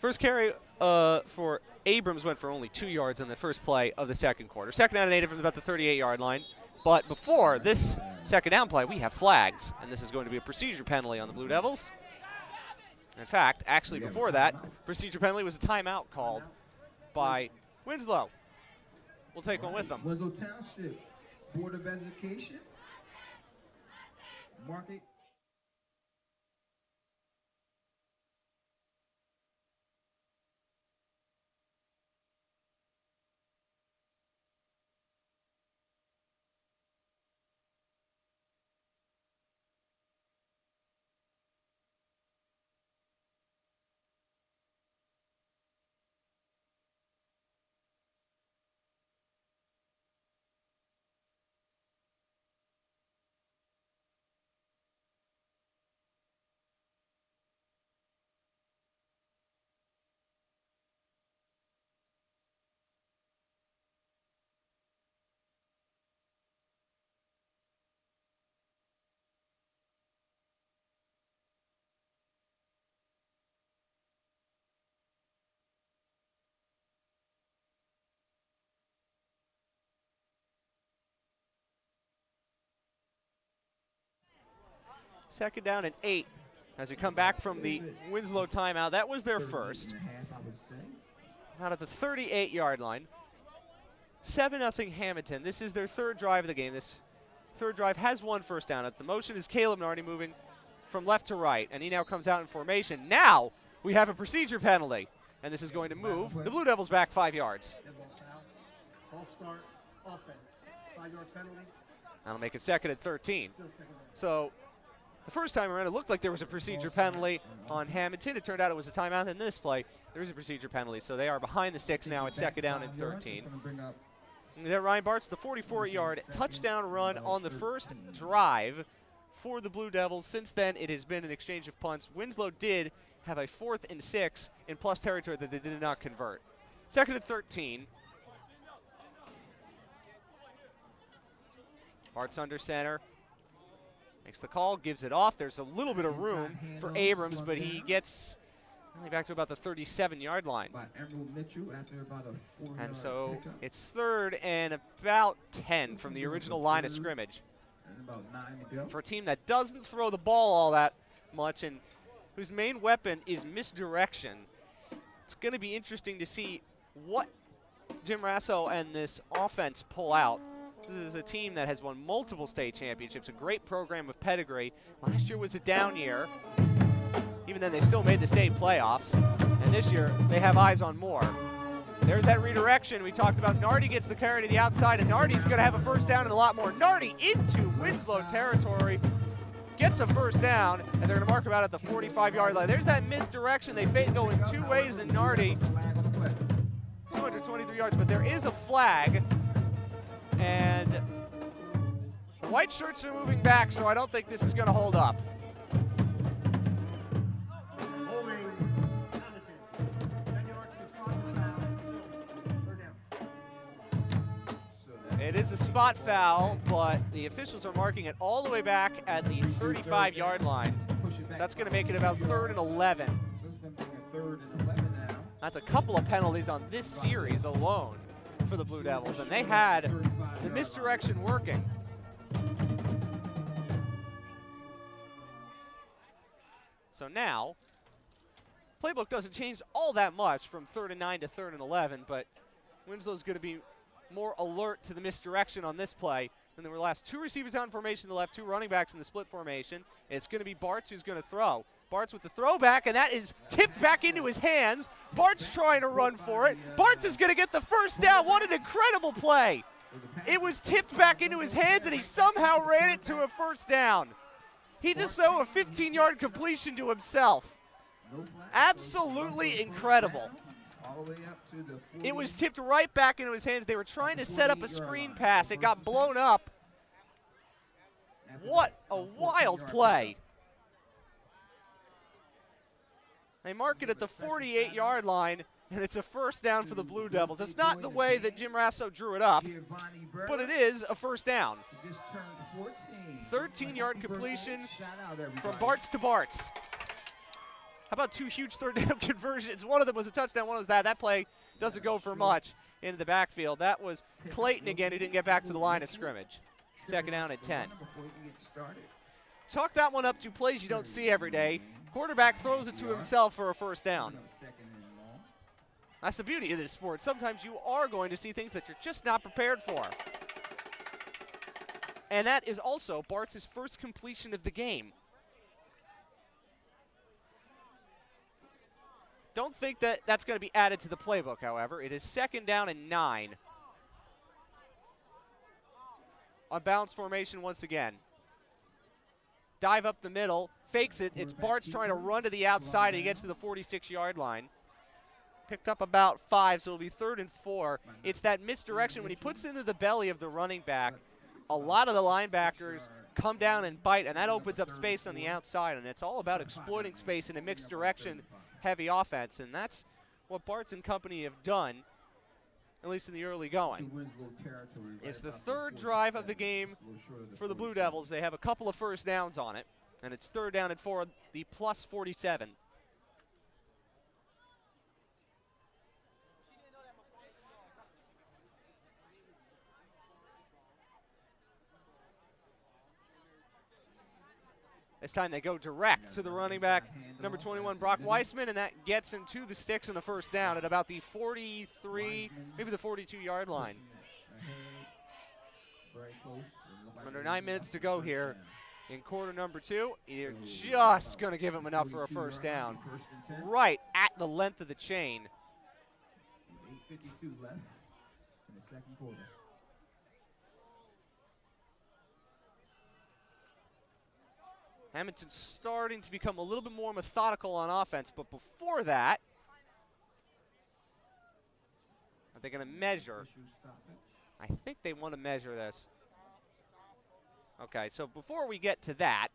First carry for Abrams went for only 2 yards in the first play of the second quarter. Second down and 8 from about the 38-yard line. But before this second down play, we have flags, and this is going to be a procedure penalty on the Blue Devils. In fact, actually before that, procedure penalty was a timeout called by Winslow. We'll take one with them. Winslow Township Board of Education. Market. Second down and 8 as we come back from the Winslow timeout. That was their first. Out at the 38-yard line. 7-0 Hammonton. This is their third drive of the game. This third drive has one first down. At the motion is Caleb Nardi moving from left to right, and he now comes out in formation. Now we have a procedure penalty, and this is going to move the Blue Devils back 5 yards. False start, offense. 5-yard penalty. That'll make it second and 13. So the first time around, it looked like there was a procedure penalty on Hammonton. It turned out it was a timeout. In this play, there is a procedure penalty. So they are behind the sticks now at second down and 13. There, Ryan Bart's the 44-yard touchdown run on the first drive for the Blue Devils. Since then, it has been an exchange of punts. Winslow did have a 4th and 6 in plus territory that they did not convert. Second and 13. Bart's under center. Makes the call, gives it off. There's a little bit of room for Abrams, but he gets only back to about the 37-yard line. And so it's third and about 10 from the original line of scrimmage. For a team that doesn't throw the ball all that much and whose main weapon is misdirection, it's going to be interesting to see what Jim Rasso and this offense pull out. This is a team that has won multiple state championships, a great program with pedigree. Last year was a down year. Even then, they still made the state playoffs. And this year, they have eyes on more. There's that redirection we talked about. Nardi gets the carry to the outside, and Nardi's going to have a first down and a lot more. Nardi into Winslow territory, gets a first down, and they're going to mark him out at the 45-yard line. There's that misdirection. They go in 2 ways in Nardi. 223 yards, but there is a flag. And the white shirts are moving back, so I don't think this is going to hold up. Holding Hammonton. 10 yards to the spot for foul. Third down. It is a spot foul, but the officials are marking it all the way back at the 35-yard line. That's going to make it about 3rd and 11. So it's going to be a 3rd and 11 now. That's a couple of penalties on this series alone for the Blue Devils, and they had the misdirection working. So now, playbook doesn't change all that much from 3rd and 9 to 3rd and 11, but Winslow's going to be more alert to the misdirection on this play. And there were last 2 receivers out in formation, the left 2 running backs in the split formation. It's going to be Bartz who's going to throw. Bartz with the throwback, and that is tipped back into his hands. Bartz trying to run for it. Bartz is going to get the first down. What an incredible play. It was tipped back into his hands, and he somehow ran it to a first down. He just threw a 15-yard completion to himself. Absolutely incredible. It was tipped right back into his hands. They were trying to set up a screen pass. It got blown up. What a wild play. They mark it at the 48-yard line, and it's a first down for the Blue Devils. It's not the way that Jim Rasso drew it up, but it is a first down. 13-yard completion from Bartz to Bartz. How about 2 huge third down conversions? One of them was a touchdown, one was that. That play doesn't go for much into the backfield. That was Clayton again, who didn't get back to the line of scrimmage. Second down at 10. Chalk that one up to plays you don't see every day. Quarterback throws it to himself for a first down. That's the beauty of this sport. Sometimes you are going to see things that you're just not prepared for. And that is also Bart's first completion of the game. Don't think that that's going to be added to the playbook, however. It is second down and 9. On bounce formation once again. Dive up the middle, fakes it. It's Bart's trying to run to the outside. He gets to the 46-yard line. Picked up about 5, so it'll be 3rd and 4. It's that misdirection. When he puts it into the belly of the running back, a lot of the linebackers come down and bite, and that opens up space on the outside, and it's all about exploiting space in a mixed direction heavy offense, and that's what Bart's and company have done, at least in the early going. It's the 3rd drive of the game for the Blue Devils. They have a couple of first downs on it, and it's 3rd down and 4, the plus 47. This time they go direct to the running back, number 21, Brock Weissman, and that gets him to the sticks in the first down at about the 43, maybe the 42-yard line. Under 9 minutes to go here in quarter number 2. You're just going to give him enough for a first down. Right at the length of the chain. 8:52 left in the second quarter. Hammonton's starting to become a little bit more methodical on offense, but before that, are they going to measure? I think they want to measure this. Okay, so before we get to that,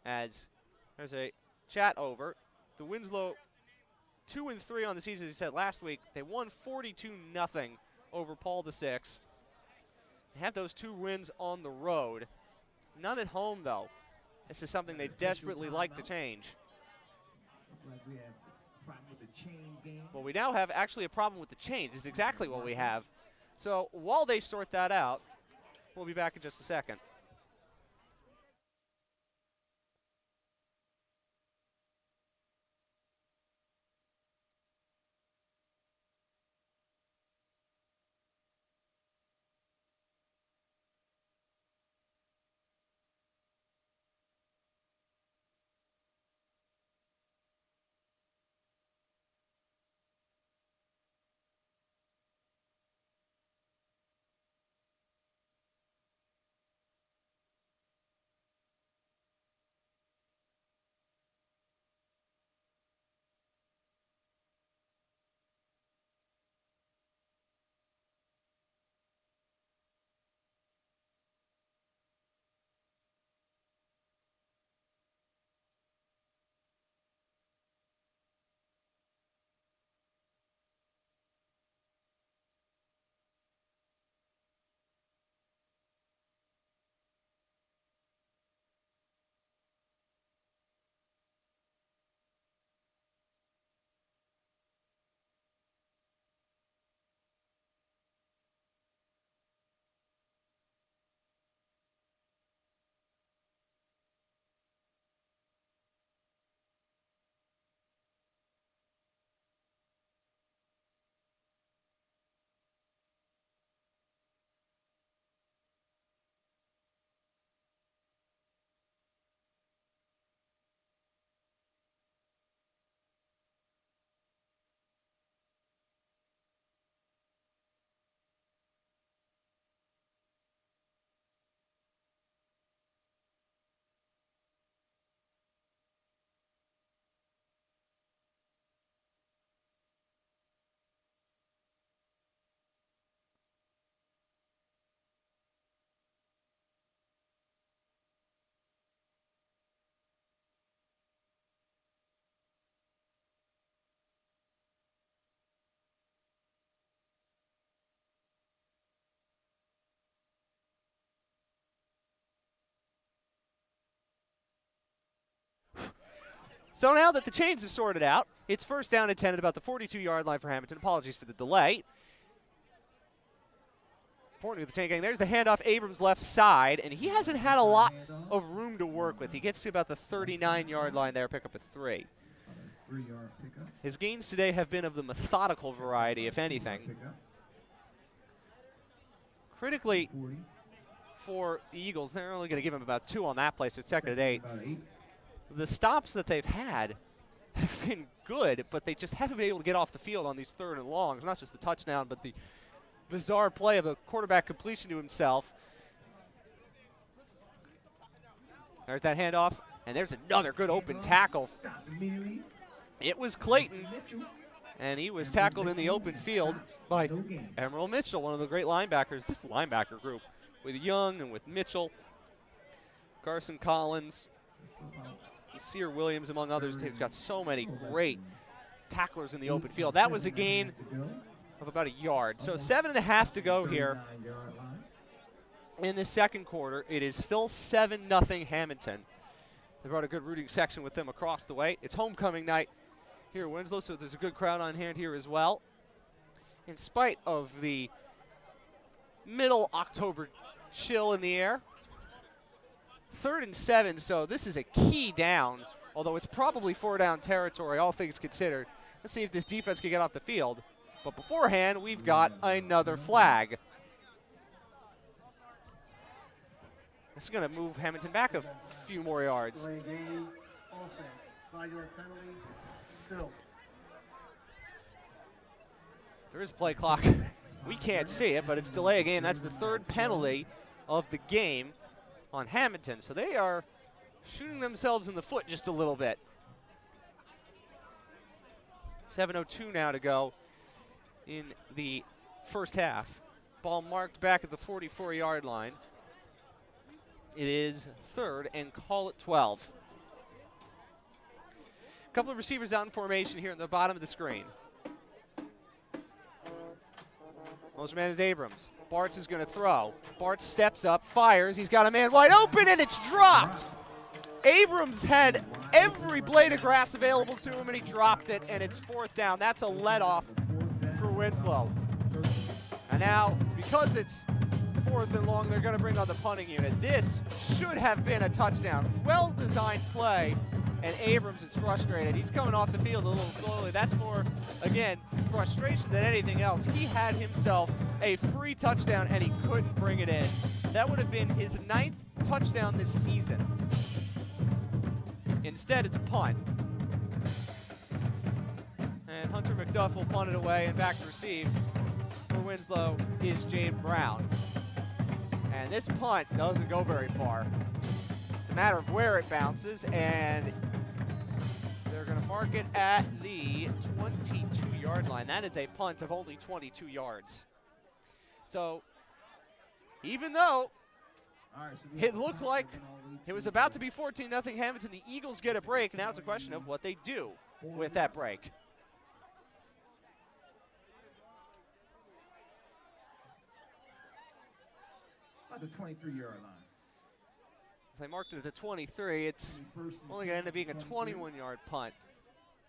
as there's a chat over, the Winslow 2-3 on the season, as I said last week, they won 42-0 over Paul VI. They have those 2 wins on the road. None at home, though. This is something they desperately like to change. Well, we now have actually a problem with the chains. Is exactly what we have. So while they sort that out, we'll be back in just a second. So now that the chains have sorted out, it's first down and 10 at about the 42-yard line for Hammonton. Apologies for the delay. Important with the chain gang. There's the handoff, Abrams left side, and he hasn't had a lot of room to work with. He gets to about the 39-yard line there, pick up a 3. 3-yard pickup. His gains today have been of the methodical variety, if anything. Pickup. Critically 40. for the Eagles, they're only going to give him about 2 on that play, so it's second and 8. About 8. The stops that they've had have been good, but they just haven't been able to get off the field on these 3rd and longs. Not just the touchdown, but the bizarre play of a quarterback completion to himself. There's that handoff, and there's another good open tackle. Stop immediately. It was Clayton, Mitchell. and he was tackled in the open field by Emerald Mitchell, one of the great linebackers. This linebacker group with Young and with Mitchell, Carson Collins, Sear Williams, among others. They've got so many great tacklers in the open field. That was a gain of about a yard. So 7.5 to go here in the second quarter. It is still 7-0 Hammonton. They brought a good rooting section with them across the way. It's homecoming night here at Winslow, so there's a good crowd on hand here as well. In spite of the middle October chill in the air. 3rd and 7, so this is a key down, although it's probably 4-down territory, all things considered. Let's see if this defense can get off the field. But beforehand, we've got another flag. This is going to move Hammonton back a few more yards. Delay game, offense, 5-yard penalty, still. There is a play clock. We can't see it, but it's delay a game. That's the 3rd penalty of the game on Hammonton. So they are shooting themselves in the foot just a little bit. 7:02 now to go in the first half. Ball marked back at the 44-yard line. It is 3rd and call it 12. A couple of receivers out in formation here at the bottom of the screen. Most man is Abrams. Bartz is going to throw. Bartz steps up, fires. He's got a man wide open, and it's dropped. Abrams had every blade of grass available to him, and he dropped it, and it's 4th down. That's a let-off for Winslow. And now, because it's 4th and long, they're going to bring on the punting unit. This should have been a touchdown. Well-designed play, and Abrams is frustrated. He's coming off the field a little slowly. That's more, again, frustration than anything else. He had himself a free touchdown, and he couldn't bring it in. That would have been his 9th touchdown this season. Instead, it's a punt. And Hunter McDuff will punt it away, and back to receive for Winslow is James Brown. And this punt doesn't go very far. It's a matter of where it bounces, and they're going to mark it at the 22-yard line. That is a punt of only 22 yards. So even though it looked like it was about to be 14-0 Hammonton, the Eagles get a break. Now it's a question of what they do with that break. About the 23-yard line. As I marked it at the 23, it's only going to end up being a 21-yard punt.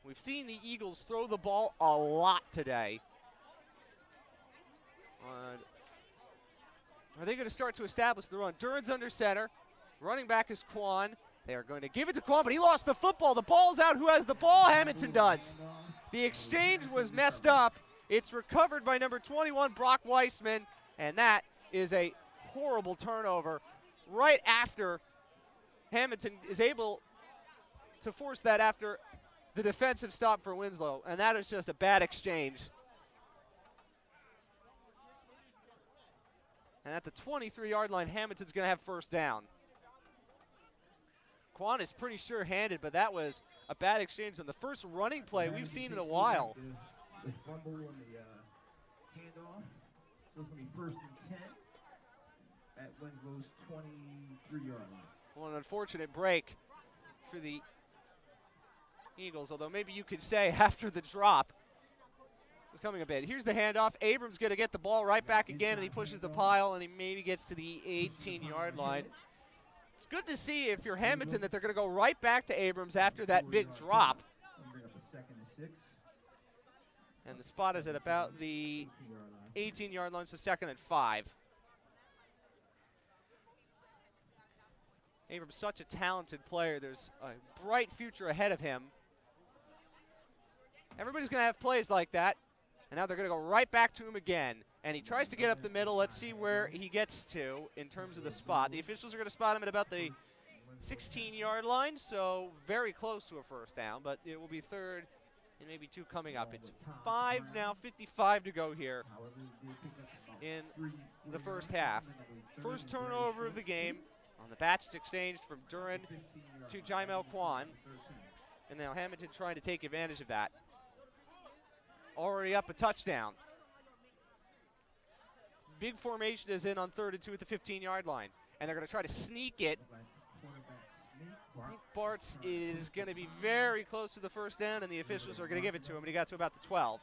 We've seen the Eagles throw the ball a lot today. Are they going to start to establish the run? Duran's under center. Running back is Quan. They are going to give it to Quan, but he lost the football. The ball's out. Who has the ball? Hammonton does. The exchange was messed up. It's recovered by number 21, Brock Weissman, and that is a horrible turnover right after Hammonton is able to force that after the defensive stop for Winslow, and that is just a bad exchange. And at the 23-yard line, Hammonton's going to have first down. Quan is pretty sure-handed, but that was a bad exchange on the first running play we've seen in a while. The fumble and the handoff. So it's going to be 1st and 10 at Winslow's 23-yard line. Well, an unfortunate break for the Eagles, although maybe you could say after the drop, it's coming a bit. Here's the handoff. Abrams going to get the ball right back again, and he pushes the pile, and he maybe gets to the 18-yard line. It's good to see if you're Hammonton that they're going to go right back to Abrams after that big drop. Bring up a 2nd and 6. And the spot is at about the 18-yard line, so 2nd and 5. Abrams, such a talented player. There's a bright future ahead of him. Everybody's going to have plays like that. And now they're going to go right back to him again. And he tries to get up the middle. Let's see where he gets to in terms of the spot. The officials are going to spot him at about the 16-yard line, so very close to a first down. But it will be 3rd and maybe 2 coming up. It's 5 now, 55 to go here in the first half. First turnover of the game on the batch exchanged from Duran to Jaimel Kwan. And now Hammonton trying to take advantage of that. Already up a touchdown. Big formation is in on 3rd and 2 at the 15-yard line. And they're going to try to sneak it. I think Bartz is going to be very close to the first down, and the officials are going to give it to him, and he got to about the 12.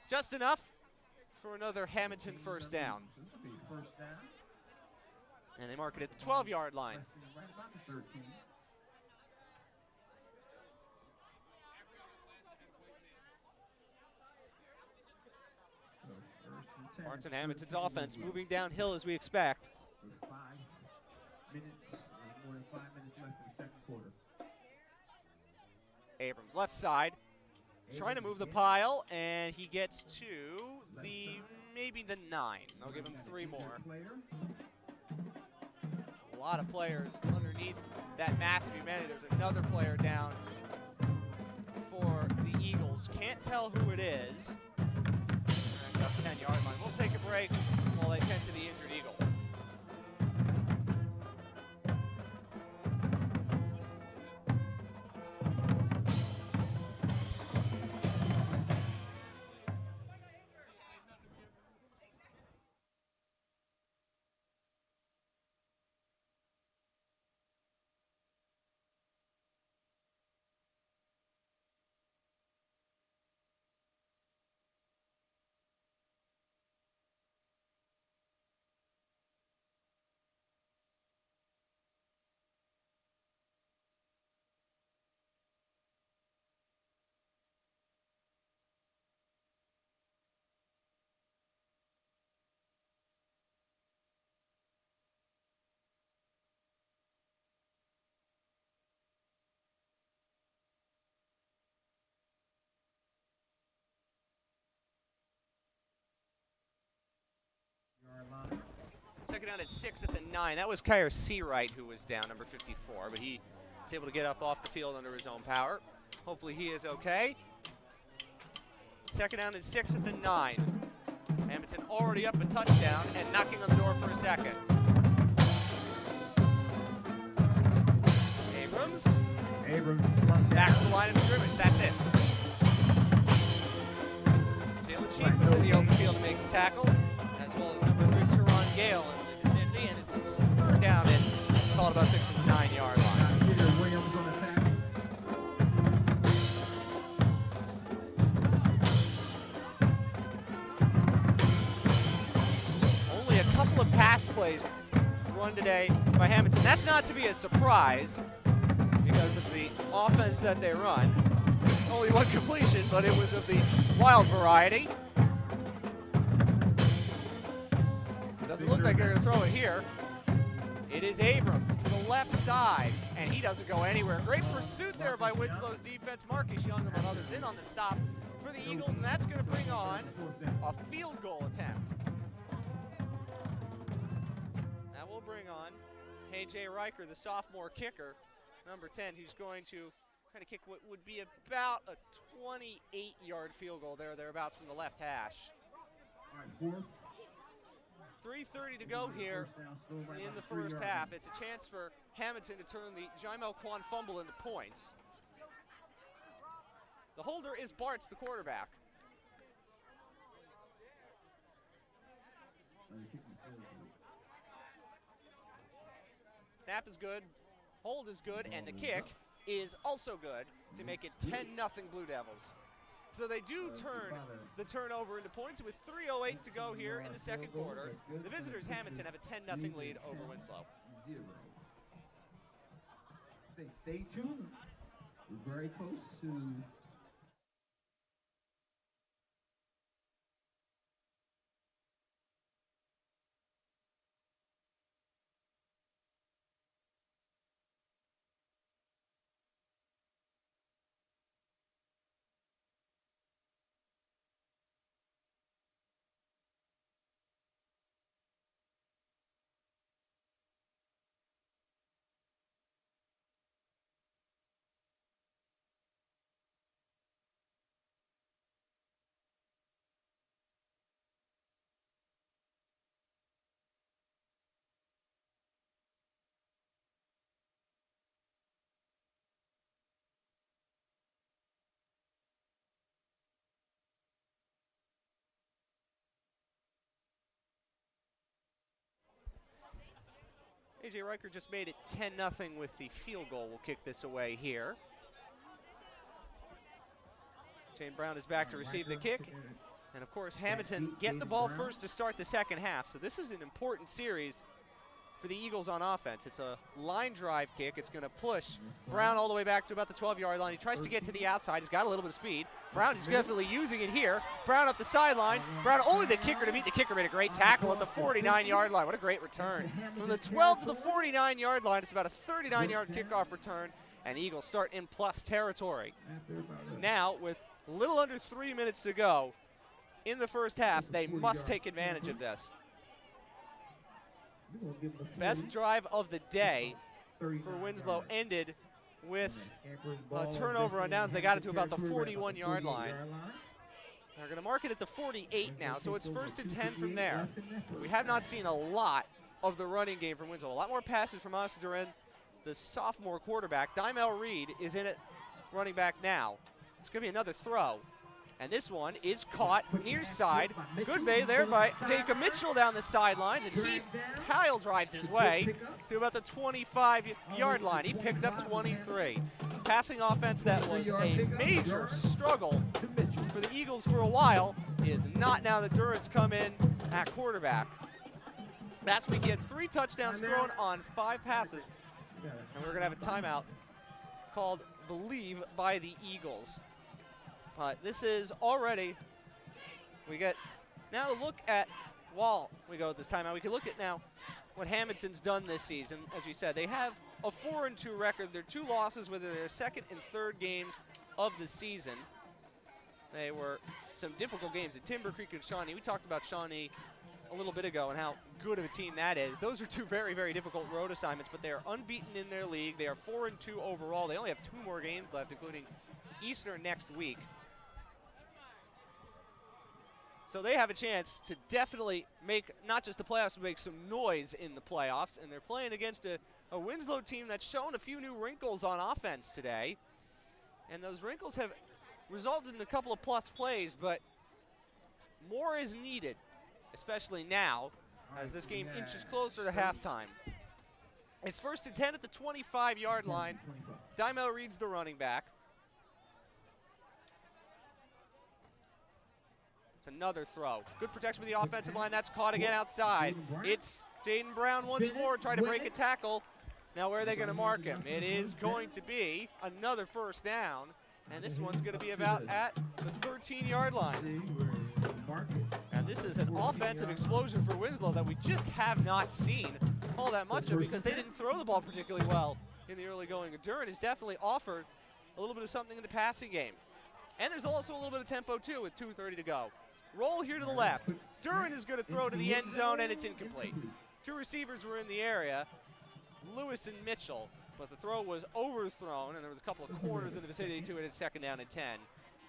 Just enough for another Hammonton first down. And they mark it at the 12-yard line. Bartz and Hammonton's offense moving downhill as we expect. 5 minutes, more than 5 minutes left in the 2nd quarter. Abrams left side, trying to move the pile, and he gets to the maybe the 9. They'll give him 3 more. A lot of players underneath that massive humanity. There's another player down for the Eagles. Can't tell who it is. 10-yard line. We'll take a break while they tend to the injured Eagle. Second down at 6 at the 9. That was Kyer Seawright who was down, number 54, but he was able to get up off the field under his own power. Hopefully he is okay. Second down and 6 at the 9. Hammonton already up a touchdown and knocking on the door for a second. Abrams slumped Back to the line of scrimmage. That's it. Jalen Chief was in the open field to make the tackle, as well as number 3, Teron Gale in the vicinity, and it's 3rd down and called about 6 from the 9-yard line. Cedar Williams on the tackle. Only a couple of pass plays run today by Hammonton. That's not to be a surprise because of the offense that they run. Only 1 completion, but it was of the wild variety. Doesn't look like they're going to throw it here. It is Abrams to the left side, and he doesn't go anywhere. Great pursuit there by Winslow's defense. Marcus Young and others in on the stop for the Eagles, and that's going to bring on a field goal attempt. That will bring on A.J. Riker, the sophomore kicker, number 10, who's going to try to kick what would be about a 28-yard field goal thereabouts from the left hash. All right, 4th. 3:30 to go here in the first half. It's a chance for Hammonton to turn the Jaimel Kwan fumble into points. The holder is Bartz, the quarterback. Snap is good, hold is good, and the kick is also good to make it 10-0 Blue Devils. So they do turn the turnover into points with 3:08 to go here in the second quarter. The visitors, Hammonton, have a 10-0 lead over Winslow. 0. Say, stay tuned. We're very close to A.J. Riker just made it 10-0 with the field goal. We'll kick this away here. Shane Brown is back to receive the kick. And of course, Hammonton get the ball first to start the second half. So this is an important series for the Eagles on offense. It's a line drive kick. It's going to push Brown all the way back to about the 12-yard line. He tries to get to the outside. He's got a little bit of speed. Brown is definitely using it here. Brown up the sideline. Brown only the kicker to beat. The kicker made a great tackle at the 49-yard line. What a great return. From the 12 to the 49-yard line, it's about a 39-yard kickoff return, and the Eagles start in plus territory. Now, with a little under 3 minutes to go in the first half, they must take advantage of this. Best drive of the day for Winslow ended with a turnover on downs. They got it to about the 41-yard line. They're going to mark it at the 48 now, so it's 1st and 10 from there. We have not seen a lot of the running game from Winslow. A lot more passes from us during the sophomore quarterback. Dymel Reed is in it running back now. It's going to be another throw. And this one is caught near side. Good bay there by Jacob Mitchell down the sidelines, and he pile drives his way to about the 25-yard line. He picked up 23. Passing offense that was a major struggle for the Eagles for a while is not now that Durant's come in at quarterback. Last week he had 3 touchdowns thrown on 5 passes, and we're going to have a timeout called, believe, by the Eagles. But this is already, we get now to look at, while we go this timeout, we can look at now what Hammonton's done this season. As we said, they have a 4-2 record. Their 2 losses were their second and third games of the season. They were some difficult games at Timber Creek and Shawnee. We talked about Shawnee a little bit ago and how good of a team that is. Those are 2 very, very difficult road assignments, but they are unbeaten in their league. They are 4-2 overall. They only have 2 more games left, including Easter next week. So they have a chance to definitely make not just the playoffs, but make some noise in the playoffs. And they're playing against a Winslow team that's shown a few new wrinkles on offense today. And those wrinkles have resulted in a couple of plus plays, but more is needed, especially now as this game inches closer to halftime. It's 1st and 10 at the 25-yard line. Dymel Reed's the running back. Another throw. Good protection with the offensive line. That's caught again outside. It's Jaden Brown once more trying to break a tackle. Now where are they going to mark him? It is going to be another first down, and this one's going to be about at the 13-yard line. And this is an offensive explosion for Winslow that we just have not seen all that much of because they didn't throw the ball particularly well in the early going. Durant has definitely offered a little bit of something in the passing game. And there's also a little bit of tempo, too, with 2:30 to go. Roll here to the left. Durant is going to throw to the end zone, and it's incomplete. 2 receivers were in the area, Lewis and Mitchell, but the throw was overthrown, and there was a couple of corners in the vicinity to it at 2nd down and 10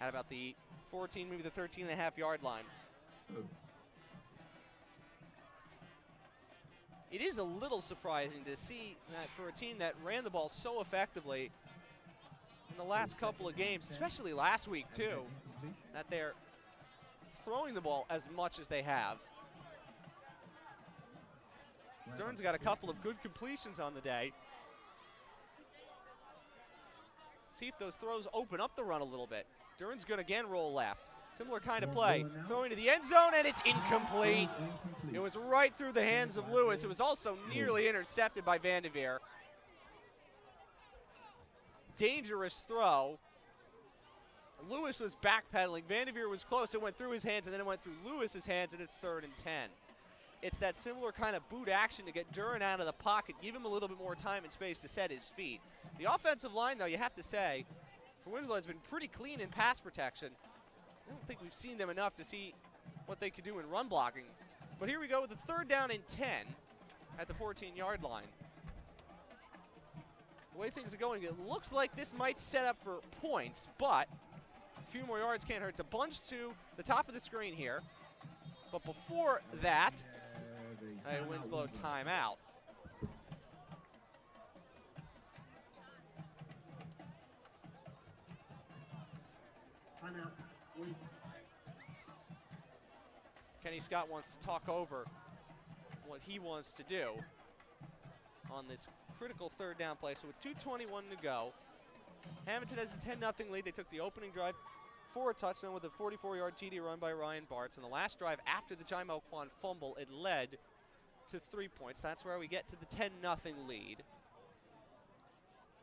at about the 14, maybe the 13.5-yard line. It is a little surprising to see that for a team that ran the ball so effectively in the last couple of games, especially last week too, that they're throwing the ball as much as they have. Dern's got a couple of good completions on the day. See if those throws open up the run a little bit. Duran's going to again roll left. Similar kind of play. Throwing to the end zone, and it's incomplete. It was right through the hands of Lewis. It was also nearly intercepted by Vanderveer. Dangerous throw. Lewis was backpedaling. Vanderveer was close. It went through his hands, and then it went through Lewis's hands, and it's 3rd and 10. It's that similar kind of boot action to get Duran out of the pocket, give him a little bit more time and space to set his feet. The offensive line, though, you have to say, for Winslow has been pretty clean in pass protection. I don't think we've seen them enough to see what they could do in run blocking. But here we go with the 3rd down and 10 at the 14-yard line. The way things are going, it looks like this might set up for points, but a few more yards can't hurt. It's a bunch to the top of the screen here. But before that, a Winslow timeout. Timeout. Winslow. Kenny Scott wants to talk over what he wants to do on this critical 3rd down play. So with 2:21 to go, Hammonton has the 10-0 lead. They took the opening drive for a touchdown with a 44-yard TD run by Ryan Bartz. And the last drive after the Jaimo Kwan fumble, it led to 3 points. That's where we get to the 10-0 lead.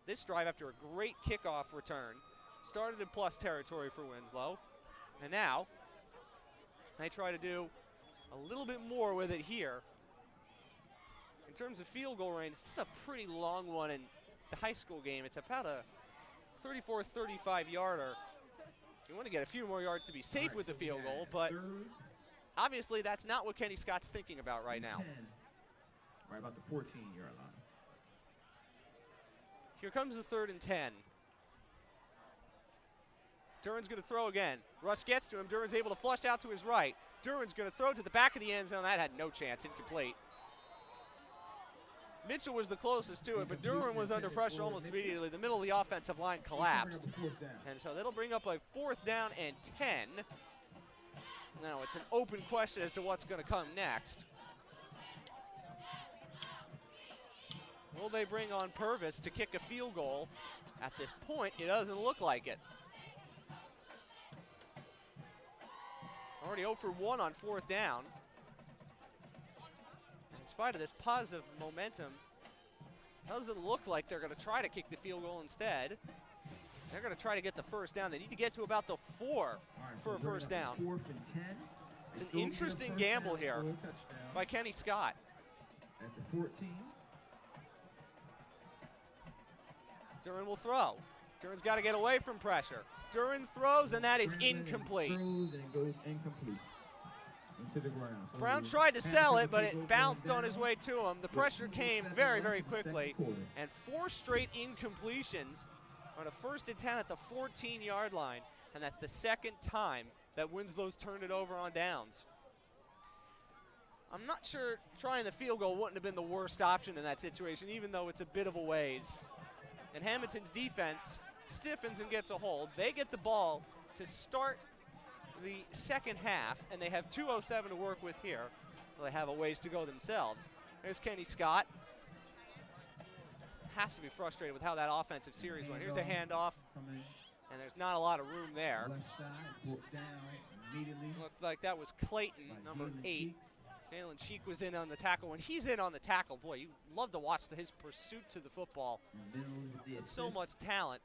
This drive, after a great kickoff return, started in plus territory for Winslow. And now they try to do a little bit more with it here. In terms of field goal range, this is a pretty long one in the high school game. It's about a 34, 35-yarder. You want to get a few more yards to be safe with the field goal, but obviously that's not what Kenny Scott's thinking about right now. Right about the 14-yard line. Here comes the 3rd and 10. Duran's going to throw again. Rush gets to him. Duran's able to flush out to his right. Duran's going to throw to the back of the end zone. That had no chance. Incomplete. Mitchell was the closest to it, but Duran was under pressure almost immediately. The middle of the offensive line collapsed. And so that'll bring up a 4th down and 10. Now it's an open question as to what's going to come next. Will they bring on Purvis to kick a field goal? At this point, it doesn't look like it. Already 0 for 1 on 4th down. In spite of this positive momentum, it doesn't look like they're going to try to kick the field goal instead. They're going to try to get the 1st down. They need to get to about the 4 for a 1st down. 4th and 10. It's an interesting gamble here by Kenny Scott. At the 14. Duran will throw. Duran's got to get away from pressure. Duran throws, and that is incomplete. Throws and it goes incomplete into the ground. So Brown tried to sell it, but it bounced on his way to him. The pressure came very, very quickly. And 4 straight incompletions on a 1st and 10 at the 14-yard line. And that's the 2nd time that Winslow's turned it over on downs. I'm not sure trying the field goal wouldn't have been the worst option in that situation, even though it's a bit of a ways. And Hammonton's defense stiffens and gets a hold. They get the ball to start the 2nd half, and they have 2:07 to work with here. Well, they have a ways to go themselves. There's Kenny Scott. Has to be frustrated with how that offensive series went. Here's a handoff, and there's not a lot of room there. Left side, brought down immediately. Looked like that was Clayton, number 8. Jalen Sheik was in on the tackle. When he's in on the tackle, boy, you love to watch his pursuit to the football. With so much talent.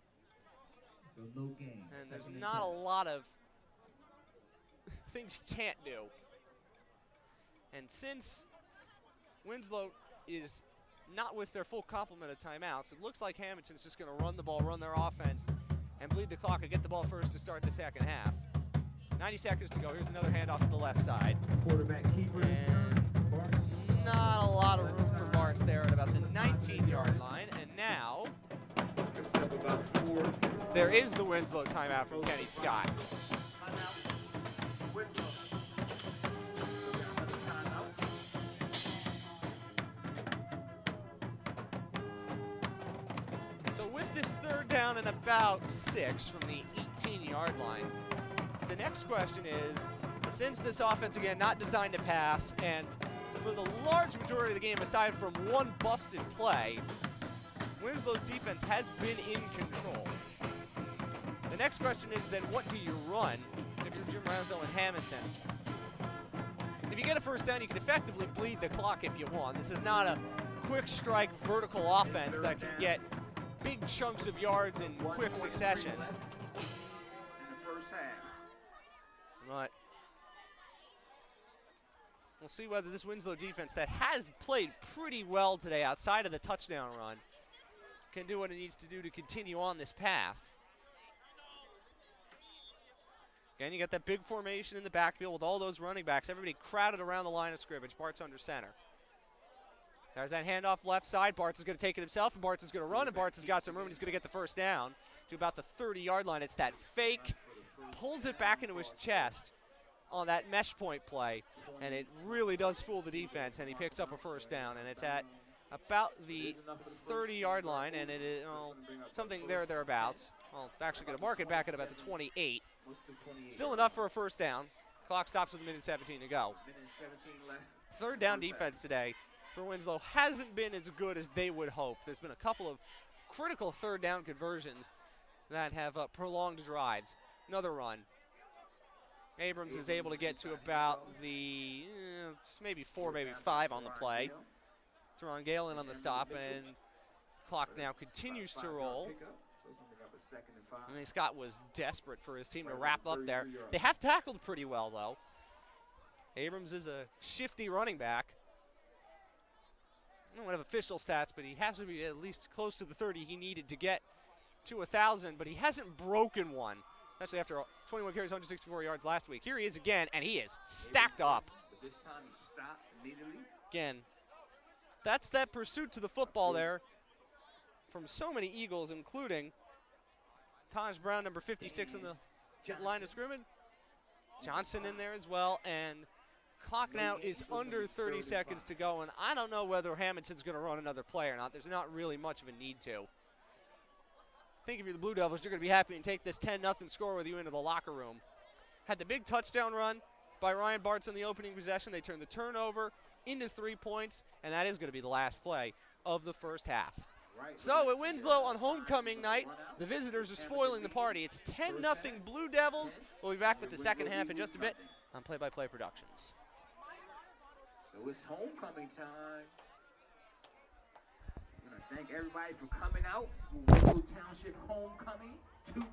So no gain. And there's not a lot of things you can't do. And since Winslow is not with their full complement of timeouts, it looks like Hammonton's just going to run the ball, run their offense, and bleed the clock and get the ball first to start the 2nd half. 90 seconds to go. Here's another handoff to the left side. Quarterback keeper. Not a lot of room for Bartz there at about the 19-yard line. And now there is the Winslow timeout from Kenny Scott. Winslow. So with this 3rd down and about 6 from the 18-yard line, the next question is, since this offense, again, not designed to pass, and for the large majority of the game, aside from one busted play, Winslow's defense has been in control. The next question is then what do you run if you're Jim Rizzo and Hammonton? If you get a first down, you can effectively bleed the clock if you want. This is not a quick strike vertical offense that can get big chunks of yards in quick succession. In the first half. But we'll see whether this Winslow defense that has played pretty well today outside of the touchdown run can do what it needs to do to continue on this path. Again, you got that big formation in the backfield with all those running backs. Everybody crowded around the line of scrimmage. Bart's under center. There's that handoff left side. Bart's is going to take it himself, and Bart's is going to run, and Bart's has got some room, and he's going to get the first down to about the 30-yard line. It's that fake, pulls it back into his chest on that mesh point play, and it really does fool the defense, and he picks up a first down, and it's at about the 30-yard line, and it is something thereabouts. Well, actually going to mark it back at about the 28. Still enough for a first down. Clock stops with a minute 17 to go. Third down defense today for Winslow hasn't been as good as they would hope. There's been a couple of critical third down conversions that have prolonged drives. Another run. Abrams is able to get to about the maybe 4, maybe 5 on the play. Teron Galen on the stop, and the clock now continues to roll. I mean, Scott was desperate for his team to wrap up there. They have tackled pretty well, though. Abrams is a shifty running back. I don't have official stats, but he has to be at least close to the 30 he needed to get to 1,000, but he hasn't broken one. Especially after 21 carries, 164 yards last week. Here he is again, and he is stacked up. But this time he stopped immediately. Again, that's that pursuit to the football there from so many Eagles, including Taj Brown, number 56 in the line of scrimmage. Johnson in there as well, and clock now is under 30 seconds to go, and I don't know whether Hammonton's going to run another play or not. There's not really much of a need to. I think if you're the Blue Devils, you're going to be happy and take this 10-0 score with you into the locker room. Had the big touchdown run by Ryan Bartz on the opening possession. They turned the turnover into 3 points, and that is going to be the last play of the first half. So at Winslow on homecoming night, the visitors are spoiling the party. It's 10-0 Blue Devils. We'll be back with the second half in just a bit on Play-by-Play Productions. So it's homecoming time. I want to thank everybody for coming out for Winslow Township Homecoming 2000.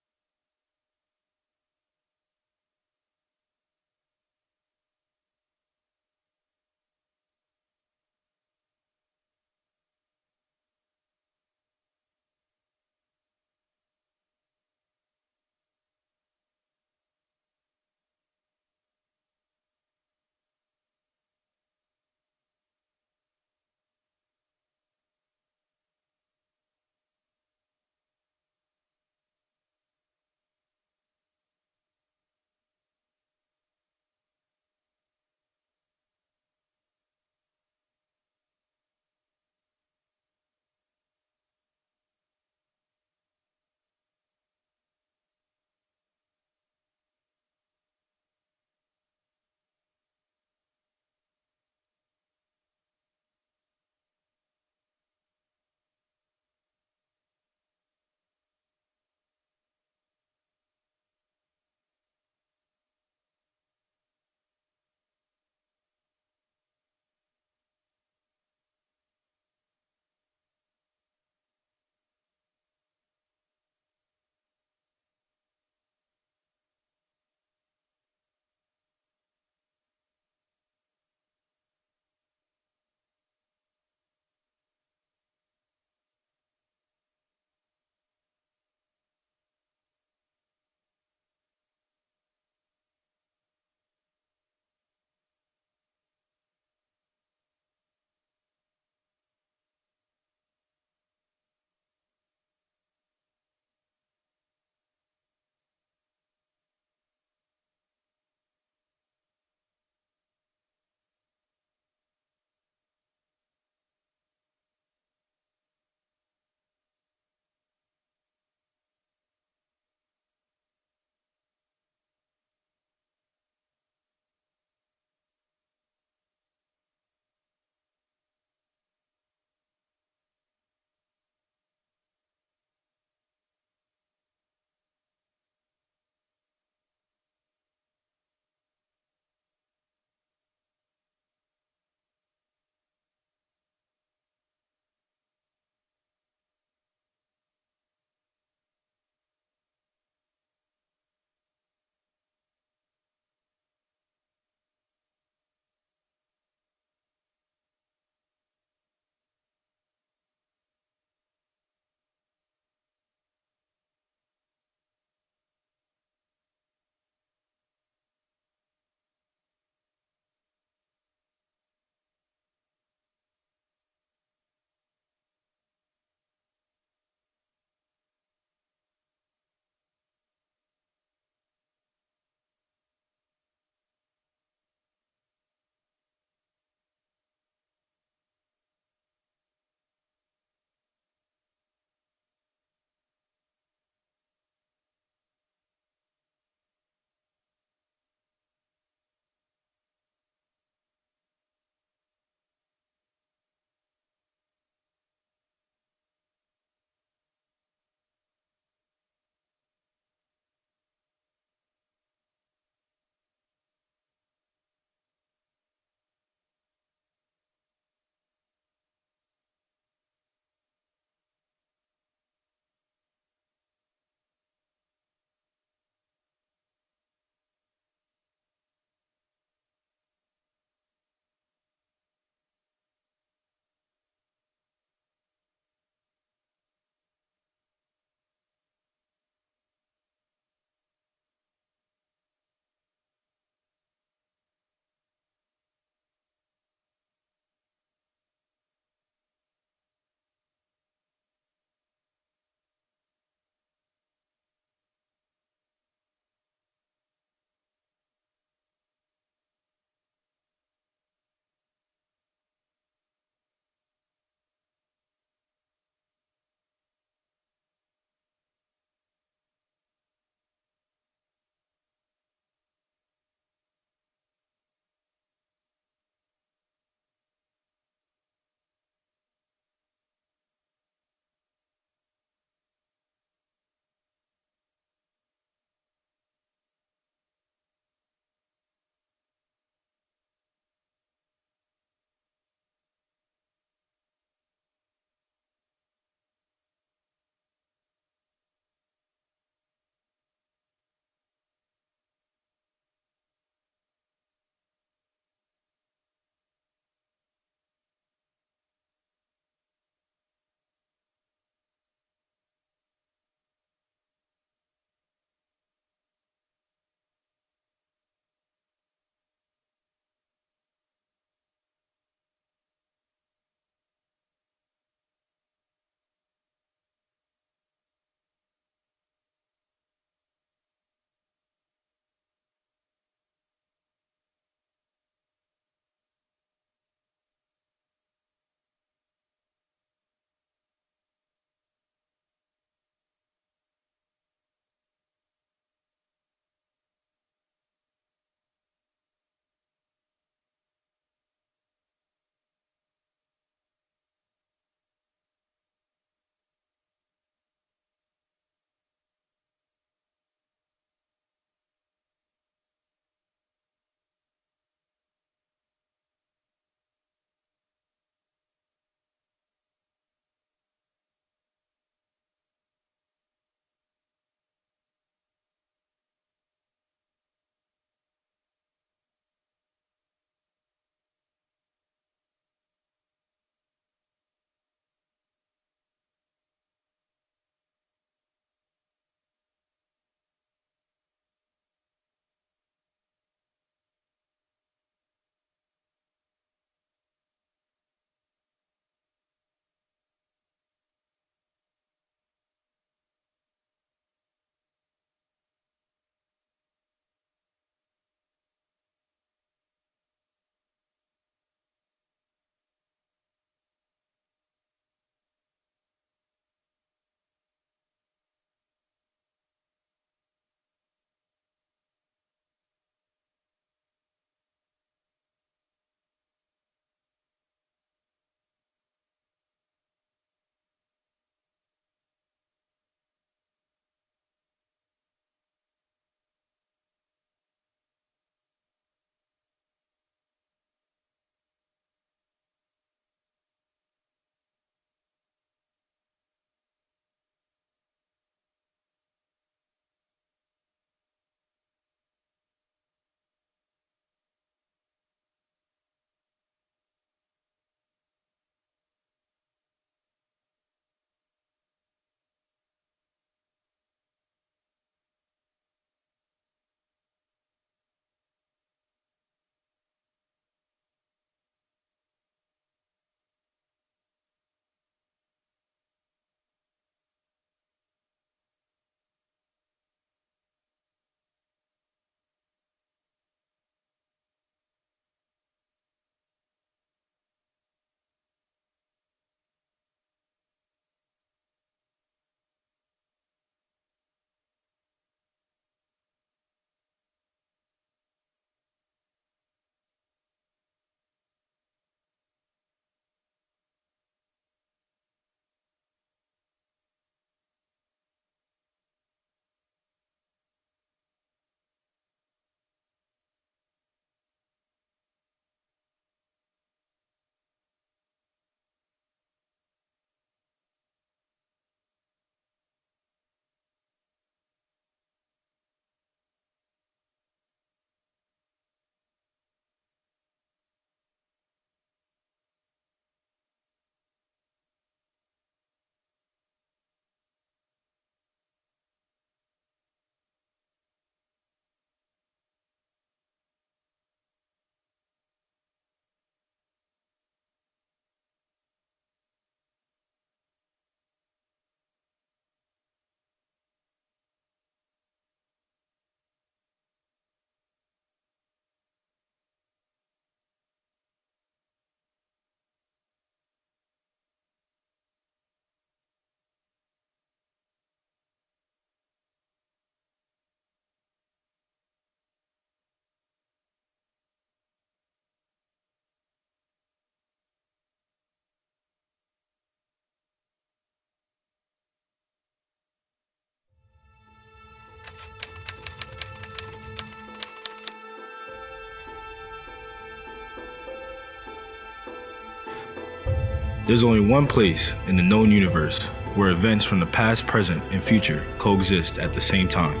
There's only one place in the known universe where events from the past, present, and future coexist at the same time: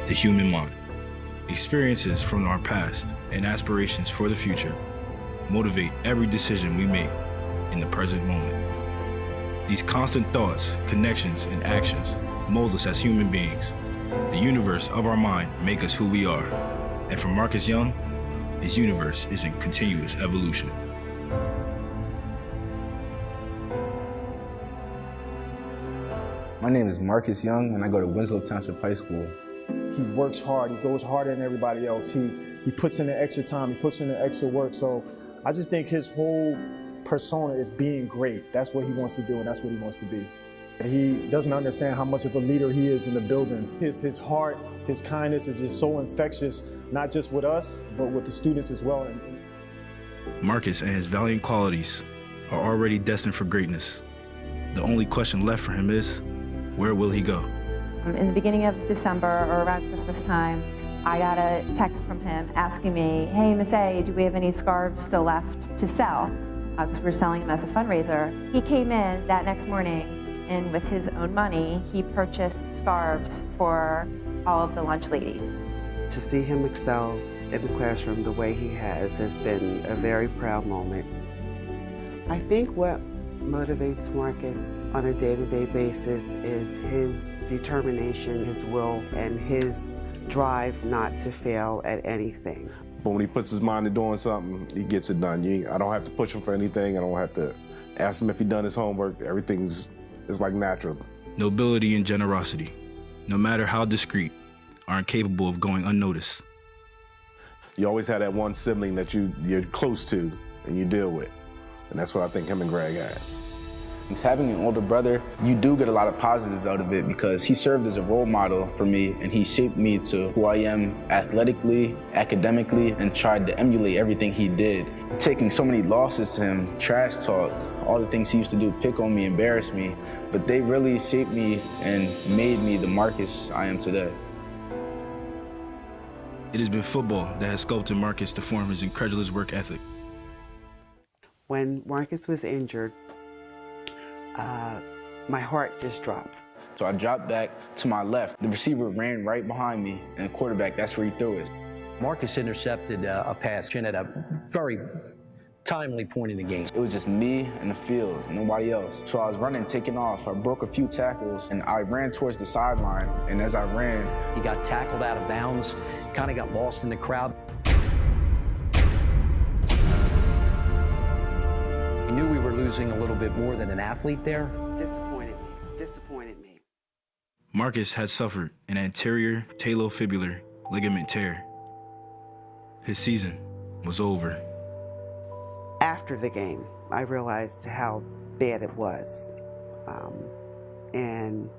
the human mind. Experiences from our past and aspirations for the future motivate every decision we make in the present moment. These constant thoughts, connections, and actions mold us as human beings. The universe of our mind make us who we are. And for Marcus Young, his universe is in continuous evolution. My name is Marcus Young, and I go to Winslow Township High School. He works hard. He goes harder than everybody else. He puts in the extra time. He puts in the extra work. So I just think his whole persona is being great. That's what he wants to do, and that's what he wants to be. He doesn't understand how much of a leader he is in the building. His heart, his kindness is just so infectious, not just with us, but with the students as well. Marcus and his valiant qualities are already destined for greatness. The only question left for him is, where will he go? In the beginning of December or around Christmas time, I got a text from him asking me, hey, Miss A, do we have any scarves still left to sell? Because we're selling them as a fundraiser. He came in that next morning, and with his own money, he purchased scarves for all of the lunch ladies. To see him excel in the classroom the way he has been a very proud moment. I think what motivates Marcus on a day-to-day basis is his determination, his will, and his drive not to fail at anything. But when he puts his mind to doing something, he gets it done. I don't have to push him for anything. I don't have to ask him if he done his homework. Everything's like natural. Nobility and generosity, no matter how discreet, are incapable of going unnoticed. You always have that one sibling that you're close to and you deal with. And that's what I think him and Greg had. Having an older brother, you do get a lot of positives out of it because he served as a role model for me, and he shaped me to who I am athletically, academically, and tried to emulate everything he did. Taking so many losses to him, trash talk, all the things he used to do, pick on me, embarrass me, but they really shaped me and made me the Marcus I am today. It has been football that has sculpted Marcus to form his incredulous work ethic. When Marcus was injured, my heart just dropped. So I dropped back to my left. The receiver ran right behind me, and the quarterback, that's where he threw it. Marcus intercepted a pass at a very timely point in the game. It was just me and the field, nobody else. So I was running, taking off. I broke a few tackles, and I ran towards the sideline. And as I ran, he got tackled out of bounds, kind of got lost in the crowd. He knew we were losing a little bit more than an athlete there. Disappointed me. Marcus had suffered an anterior talofibular ligament tear. His season was over. After the game, I realized how bad it was. And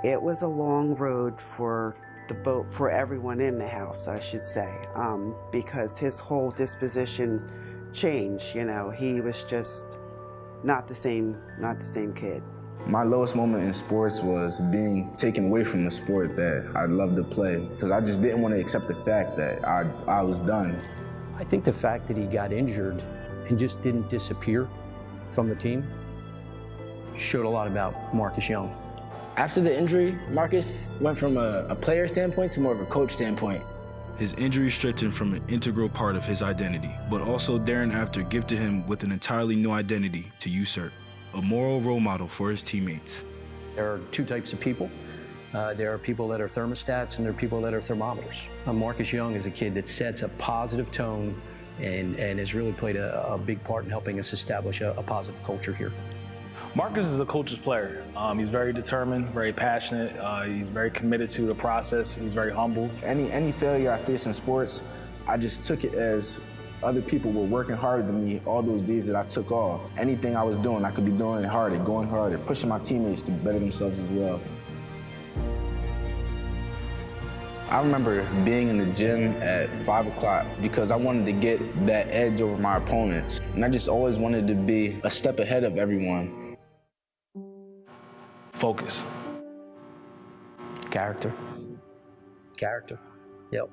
it was a long road for everyone in the house, I should say, because his whole disposition changed. He was just not the same kid. My lowest moment in sports was being taken away from the sport that I loved to play, because I just didn't want to accept the fact that I was done. I think the fact that he got injured and just didn't disappear from the team showed a lot about Marcus Young. After the injury, Marcus went from a player standpoint to more of a coach standpoint. His injury stripped him from an integral part of his identity, but also thereafter gifted him with an entirely new identity to usurp, a moral role model for his teammates. There are two types of people. There are people that are thermostats and there are people that are thermometers. Marcus Young is a kid that sets a positive tone and has really played a big part in helping us establish a positive culture here. Marcus is a coach's player. He's very determined, very passionate. He's very committed to the process. He's very humble. Any failure I faced in sports, I just took it as other people were working harder than me all those days that I took off. Anything I was doing, I could be doing it harder, going harder, pushing my teammates to better themselves as well. I remember being in the gym at 5 o'clock because I wanted to get that edge over my opponents. And I just always wanted to be a step ahead of everyone. Focus. Character. Yep.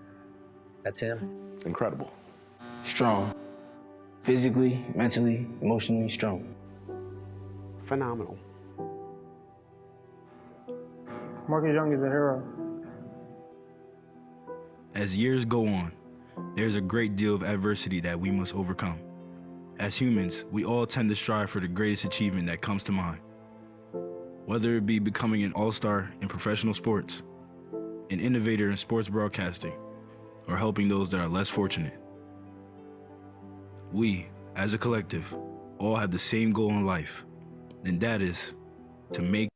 That's him. Incredible. Strong. physically, mentally, emotionally strong. Phenomenal. Marcus Young is a hero. As years go on, there's a great deal of adversity that we must overcome. As humans, we all tend to strive for the greatest achievement that comes to mind. Whether it be becoming an all-star in professional sports, an innovator in sports broadcasting, or helping those that are less fortunate. We, as a collective, all have the same goal in life, and that is to make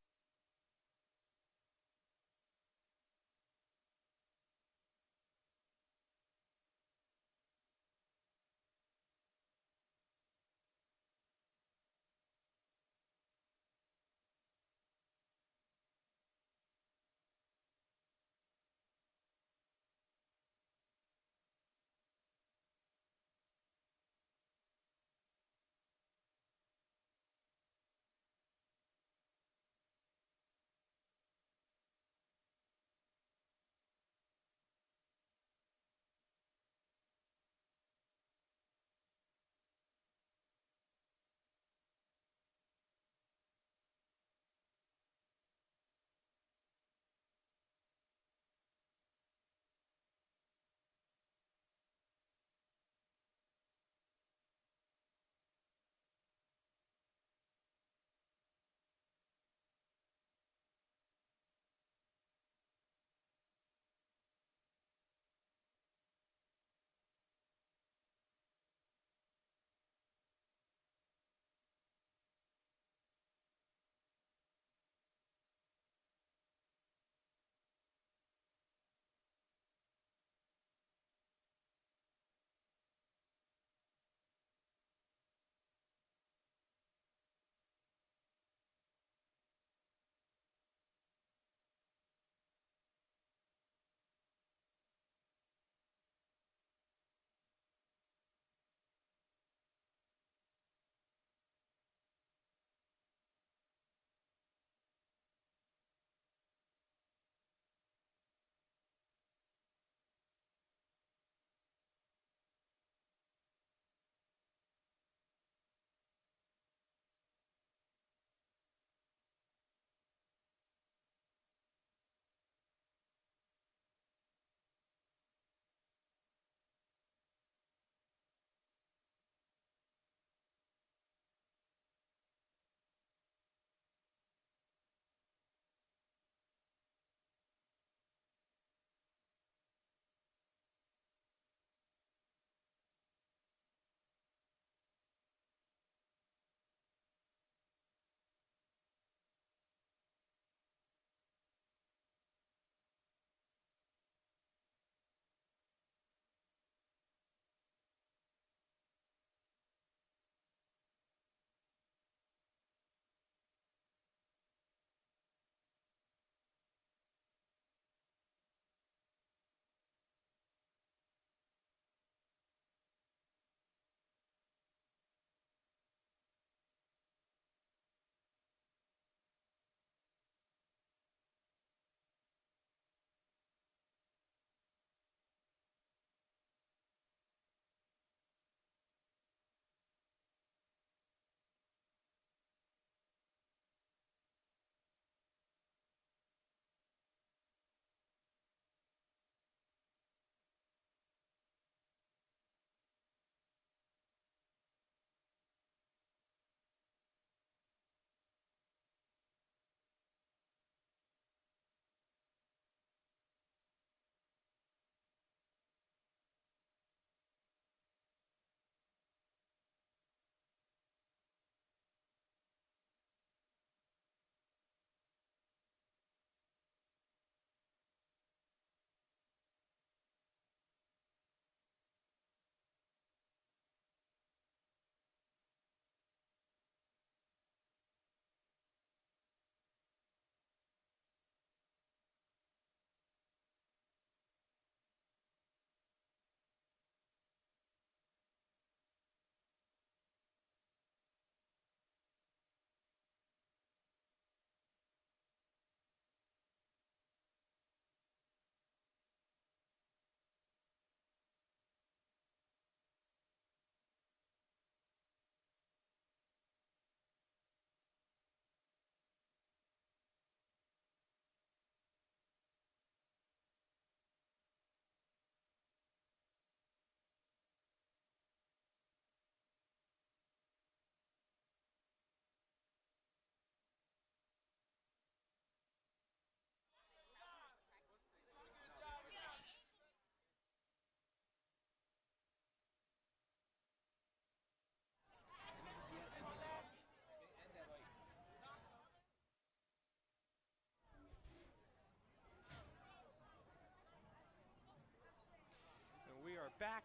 back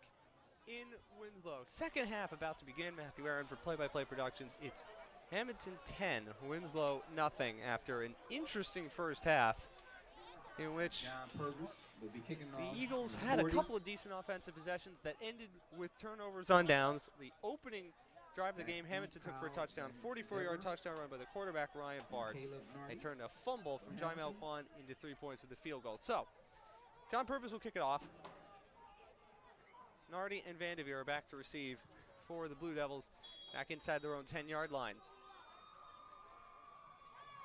in Winslow. Second half about to begin. Matthew Aaron for Play-by-Play Productions. It's Hammonton 10, Winslow nothing after an interesting first half in which the Eagles had a couple of decent offensive possessions that ended with turnovers on downs. The opening drive of the game, Hammonton took for a touchdown, 44-yard touchdown run by the quarterback, Ryan Bartz. They turned a fumble from Jaimel Kwan into 3 points with the field goal. So, John Purvis will kick it off. Nardi and Vanderveer are back to receive for the Blue Devils, back inside their own 10-yard line.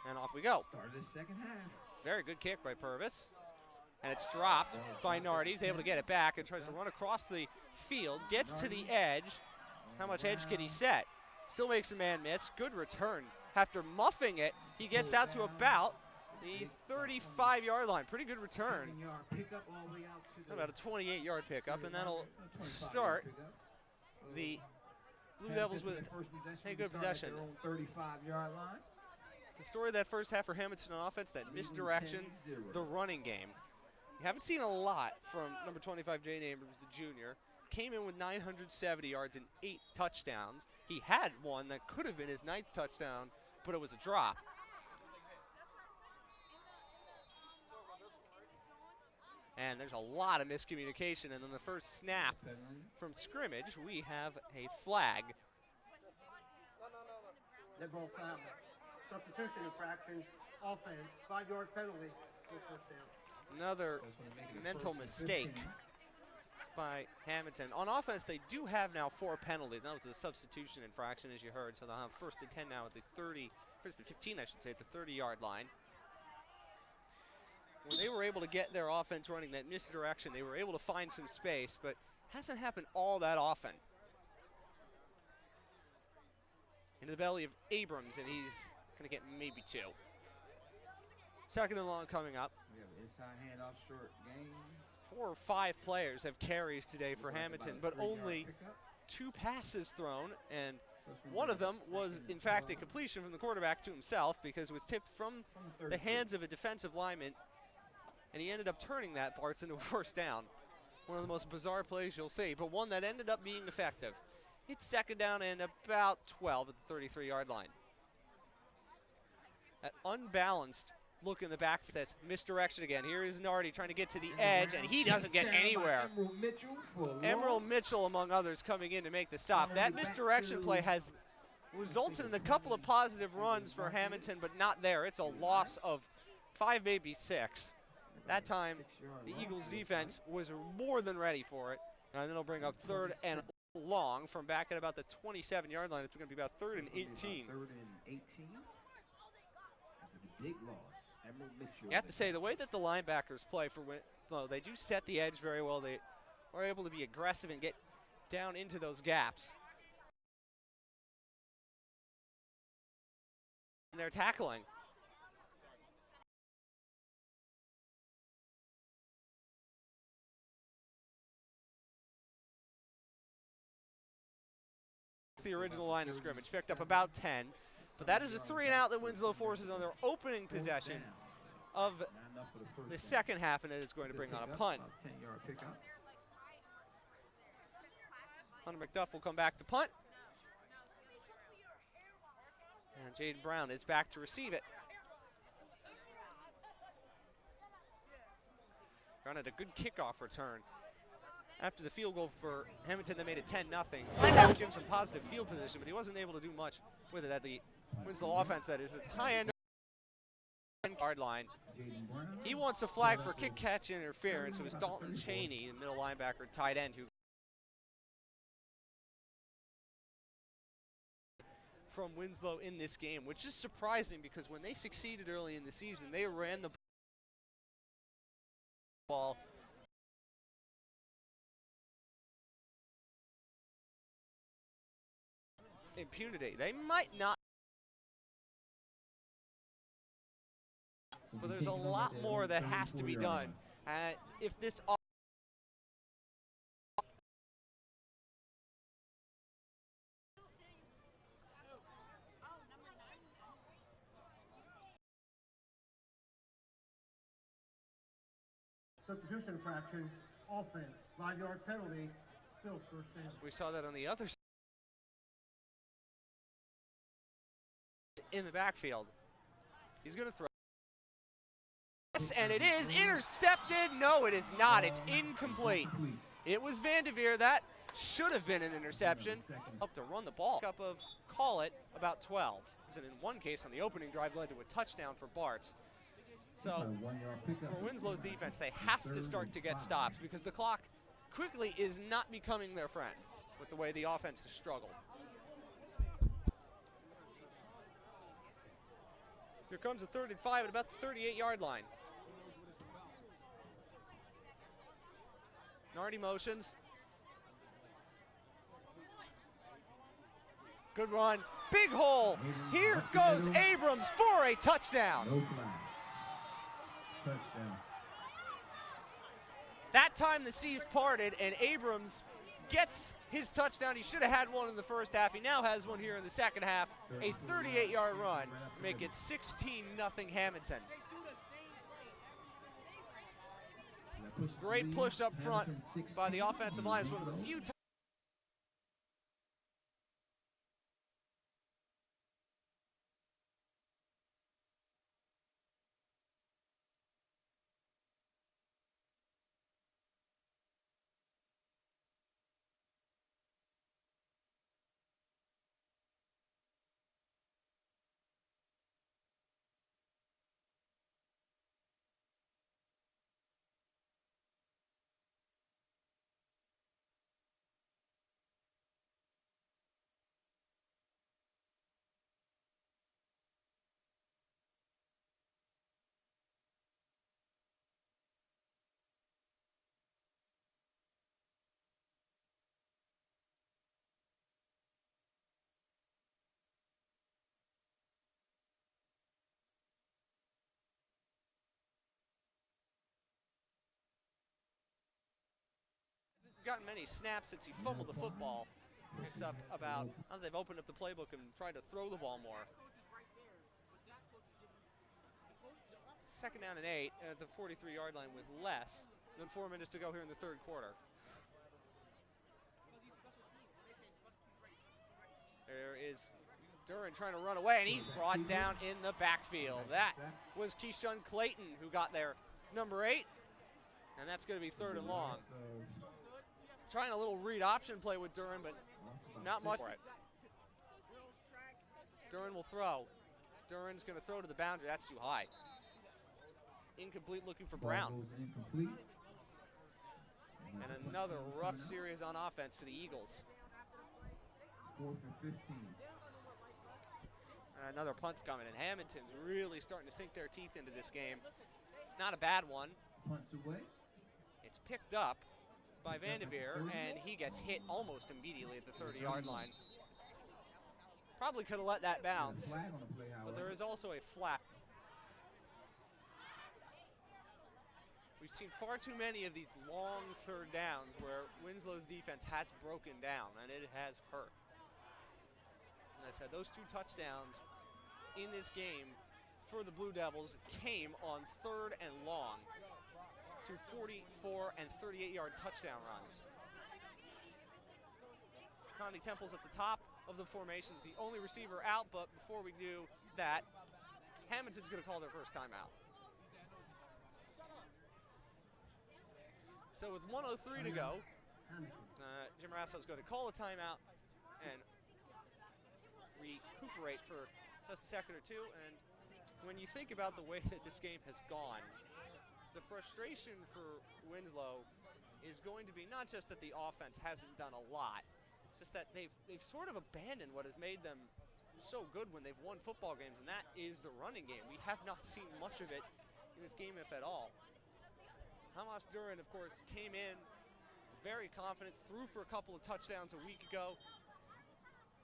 And off we go. Start of the second half. Very good kick by Purvis. And it's dropped by Nardi. He's able to get it back and tries to run across the field. Gets to the edge. How much edge can he set? Still makes a man miss. Good return. After muffing it, he gets out to about the 35-yard line. Pretty good return. About a 28-yard pickup, and that'll start the Blue Devils with a good possession. 35-yard line. The story of that first half for Hammonton on offense, that misdirection, the running game. You haven't seen a lot from number 25, Jay Neighbors, the junior. Came in with 970 yards and 8 touchdowns. He had one that could have been his 9th touchdown, but it was a drop. And there's a lot of miscommunication, and on the first snap from scrimmage, we have a flag. Dead ball foul. Substitution infraction, offense, 5-yard penalty for first down. Another mental mistake by Hammonton. On offense, they do have now 4 penalties. That was a substitution infraction, as you heard, so they'll have 1st and 10 now at the 1st and 15, I should say, at the 30-yard line. When they were able to get their offense running that misdirection, they were able to find some space, but hasn't happened all that often. Into the belly of Abrams, and he's going to get maybe 2. Second and long coming up. We have an inside handoff, short game. 4 or 5 players have carries today for Hammonton, but only 2 passes thrown, and one of them was, in fact, a completion from the quarterback to himself because it was tipped from the hands of a defensive lineman, and he ended up turning that Bartz into a first down. One of the most bizarre plays you'll see, but one that ended up being effective. It's second down and about 12 at the 33-yard line. That unbalanced look in the back, that's misdirection again. Here is Nardi trying to get to the edge, and he doesn't get anywhere. Emerald Mitchell, among others, coming in to make the stop. That misdirection play has resulted in a couple of positive runs for Hammonton, but not there. It's a loss of 5, maybe 6. That time, the Eagles defense was more than ready for it. And then it'll bring up 3rd and long from back at about the 27-yard line. It's going to be about 3rd and 18. 3rd and 18. That's a big loss. Emerald Mitchell. You have to say, the way that the linebackers play for Winslow, they do set the edge very well. They are able to be aggressive and get down into those gaps. And they're tackling. The original line of scrimmage, picked up about 10, but that is a 3-and-out that Winslow forces on their opening possession of the second half, and it is going to bring on a punt. 10-yard pickup. Hunter McDuff will come back to punt, and Jaden Brown is back to receive it. Granted, a good kickoff return. After the field goal for Hammonton, they made it 10-0. Gives him some positive field position, but he wasn't able to do much with it at the Winslow offense, that is. It's high-end yard line. He wants a flag for kick-catch interference. It was Dalton Cheney, the middle linebacker, tight end, who from Winslow in this game, which is surprising because when they succeeded early in the season, they ran the ball impunity. They might not, but there's a lot more that has to be done. If this Substitution infraction, offense. 5-yard penalty, still first down. We saw that on the other side. In the backfield. He's going to throw. Yes, and it is intercepted. No, it is not. It's incomplete. It was Vanderveer. That should have been an interception. Up to run the ball. Up of, call it, about 12. And in one case on the opening drive led to a touchdown for Bart's. So for Winslow's defense, they have to start to get stops because the clock quickly is not becoming their friend with the way the offense has struggled. Here comes a 3rd and 5 at about the 38-yard line. Nardi motions. Good run. Big hole. Here goes Abrams for a touchdown. No flags. Touchdown. That time the seas parted and Abrams gets his touchdown. He should have had one in the first half. He now has one here in the second half. A 38-yard run. Make it 16-0 Hammonton. Great push up front by the offensive line. It's one of the few times. Gotten many snaps since he fumbled the football. Picks up about, they've opened up the playbook and tried to throw the ball more. 2nd down and 8 at the 43-yard line with less than 4 minutes to go here in the 3rd quarter. There is Duran trying to run away, and he's brought down in the backfield. That was Keyshawn Clayton who got there, number 8, and that's going to be 3rd and long. Trying a little read option play with Duran, but not much for it. Duran will throw. Duran's going to throw to the boundary. That's too high. Incomplete, looking for Brown. And another rough series on offense for the Eagles. 4th and 15. And another punt's coming, and Hammonton's really starting to sink their teeth into this game. Not a bad one. Punts away. It's picked up by Vanderveer, and he gets hit almost immediately at the 30-yard line. Probably could have let that bounce, but there is also a flag. We've seen far too many of these long 3rd downs where Winslow's defense has broken down, and it has hurt. And I said those 2 touchdowns in this game for the Blue Devils came on 3rd and long. 44 and 38-yard touchdown runs. Connie Temple's at the top of the formation, the only receiver out, but before we do that, Hammonton's going to call their first timeout. So with 1:03 to go, Jim Rasso's going to call a timeout and recuperate for just a second or two. And when you think about the way that this game has gone, the frustration for Winslow is going to be not just that the offense hasn't done a lot, it's just that they've sort of abandoned what has made them so good when they've won football games, and that is the running game. We have not seen much of it in this game, if at all. Hamas Duran, of course, came in very confident, threw for a couple of touchdowns a week ago,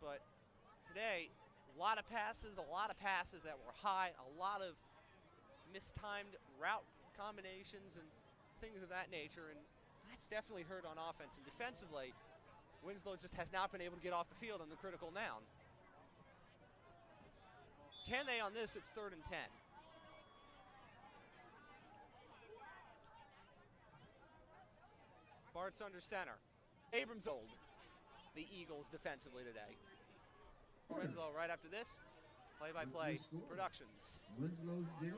but today, a lot of passes that were high, a lot of mistimed route combinations and things of that nature, and that's definitely hurt on offense. And defensively, Winslow just has not been able to get off the field on the critical down. Can they on this? It's 3rd and 10. Bart's under center. Abrams hold the Eagles defensively today. Winslow right after this. Play-by-play productions. Winslow 0.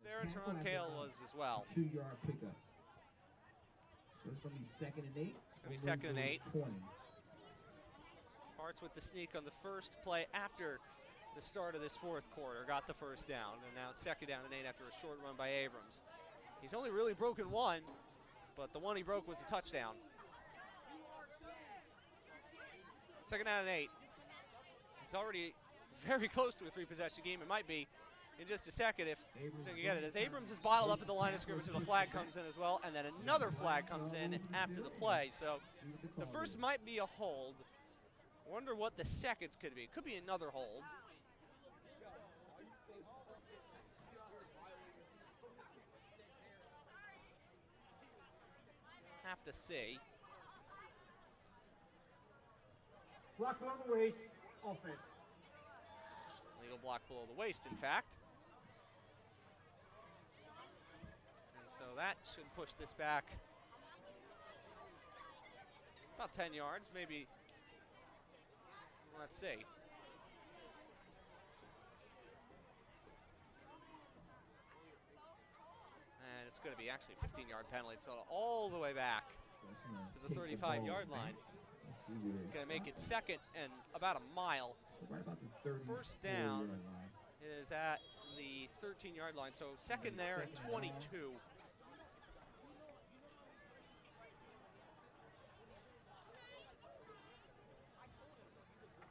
There in Teron Kale was as well. 2-yard pickup. So it's going to be 2nd and 8. It's going to be 2nd and 8. 20. Parts with the sneak on the first play after the start of this fourth quarter. Got the first down, and now 2nd down and 8 after a short run by Abrams. He's only really broken one, but the one he broke was a touchdown. 2nd down and 8. It's already very close to a 3-possession game. It might be in just a second if you get it. As Abrams is bottled up at the line of scrimmage, and a flag comes in as well, and then another flag comes in after the play. So the first might be a hold. Wonder what the second could be. It could be another hold. Have to see. Block below the waist, offense. Legal block below the waist, in fact. And so that should push this back about 10 yards, maybe. Let's see. And it's going to be actually a 15-yard penalty, so all the way back to the 35-yard line. Going to make it 2nd and about a mile. So right about the 30. First down is at the 13-yard line, so 2nd there and 22.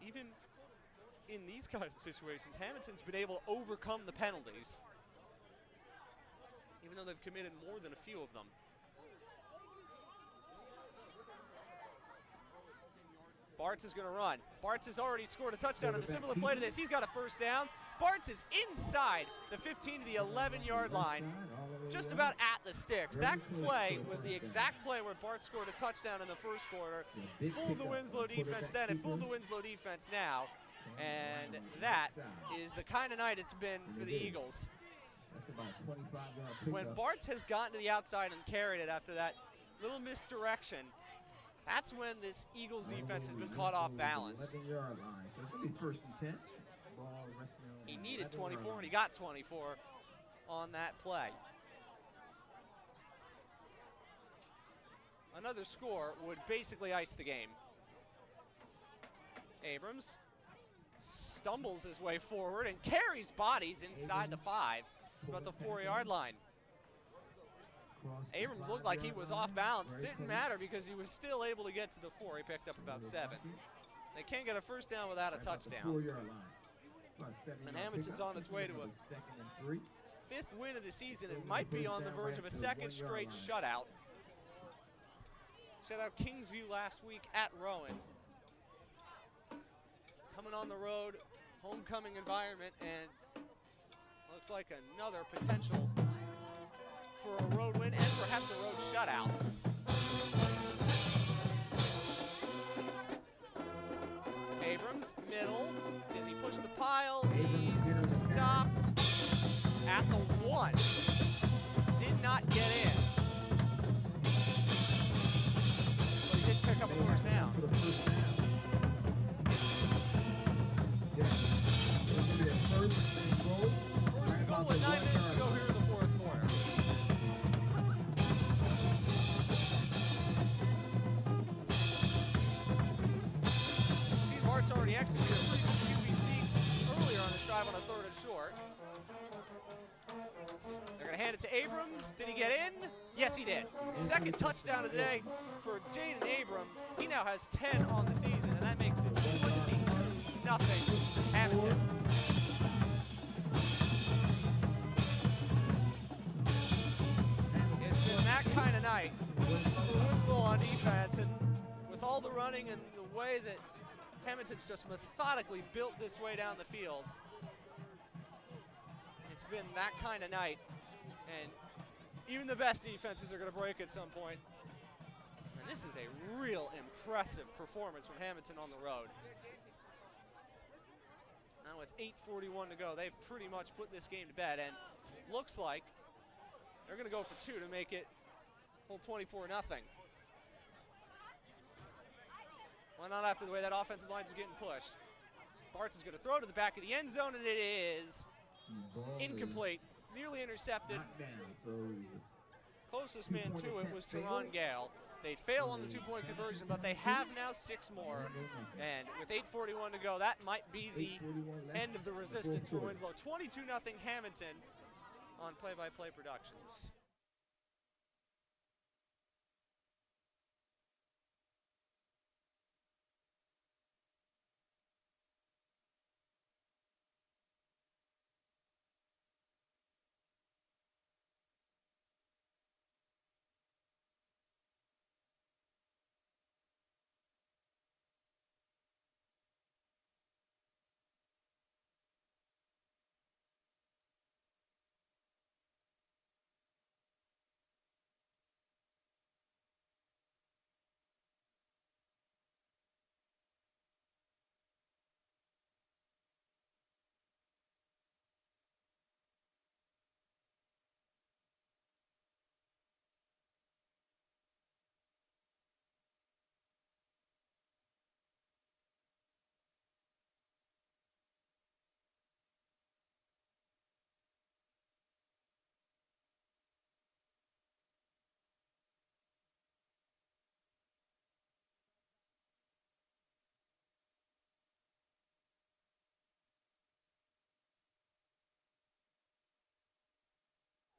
Even in these kind of situations, Hammonton's been able to overcome the penalties, even though they've committed more than a few of them. Bartz is going to run. Bartz has already scored a touchdown on a similar play to this. He's got a first down. Bartz is inside the 15 to the 11-yard line, just about at the sticks. That play was the exact play where Bartz scored a touchdown in the first quarter. Fooled the Winslow defense then, and fooled the Winslow defense now. And that is the kind of night it's been for the Eagles. When Bartz has gotten to the outside and carried it after that little misdirection, that's when this Eagles defense has been caught off balance. 11-yard line. So it's going to be 1st and 10. Ball resting on He needed 24, and he got 24 on that play. Another score would basically ice the game. Abrams stumbles his way forward and carries bodies inside the 5, about the 4-yard line. Abrams looked like he was off balance. Didn't matter because he was still able to get to the 4. He picked up about 7. They can't get a first down without a touchdown. And Hammonton's on its way to a 5th win of the season. It might be on the verge of a 2nd straight shutout. Shut out Kingsview last week at Rowan. Coming on the road, homecoming environment, and looks like another potential for a road win and perhaps a road shutout. Abrams, middle. Does he push the pile? He's stopped at the 1. Did not get in. But he did pick up a first down. First and goal with 9 minutes to go here in the 4th quarter. Bart's already executed a pretty good QB sneak earlier on this drive on a 3rd and short. They're going to hand it to Abrams. Did he get in? Yes, he did. Second touchdown of the day for Jaden Abrams. He now has 10 on the season, and that makes it 22-0 Hammonton. It's been that kind of night for Winslow on defense, and with all the running and the way that Hammonton's just methodically built this way down the field, it's been that kind of night, and even the best defenses are going to break at some point. And this is a real impressive performance from Hammonton on the road. Now with 8:41 to go, they've pretty much put this game to bed, and looks like they're going to go for two to make it whole 24-0. Why not after the way that offensive line's getting pushed? Bartz is going to throw to the back of the end zone, and it is incomplete, nearly intercepted. Closest man to it was Teron Gale. They fail on the two-point conversion, but they have now 6 more. And with 8:41 to go, that might be the end of the resistance for Winslow. 22-0 Hammonton on Play-by-Play Productions.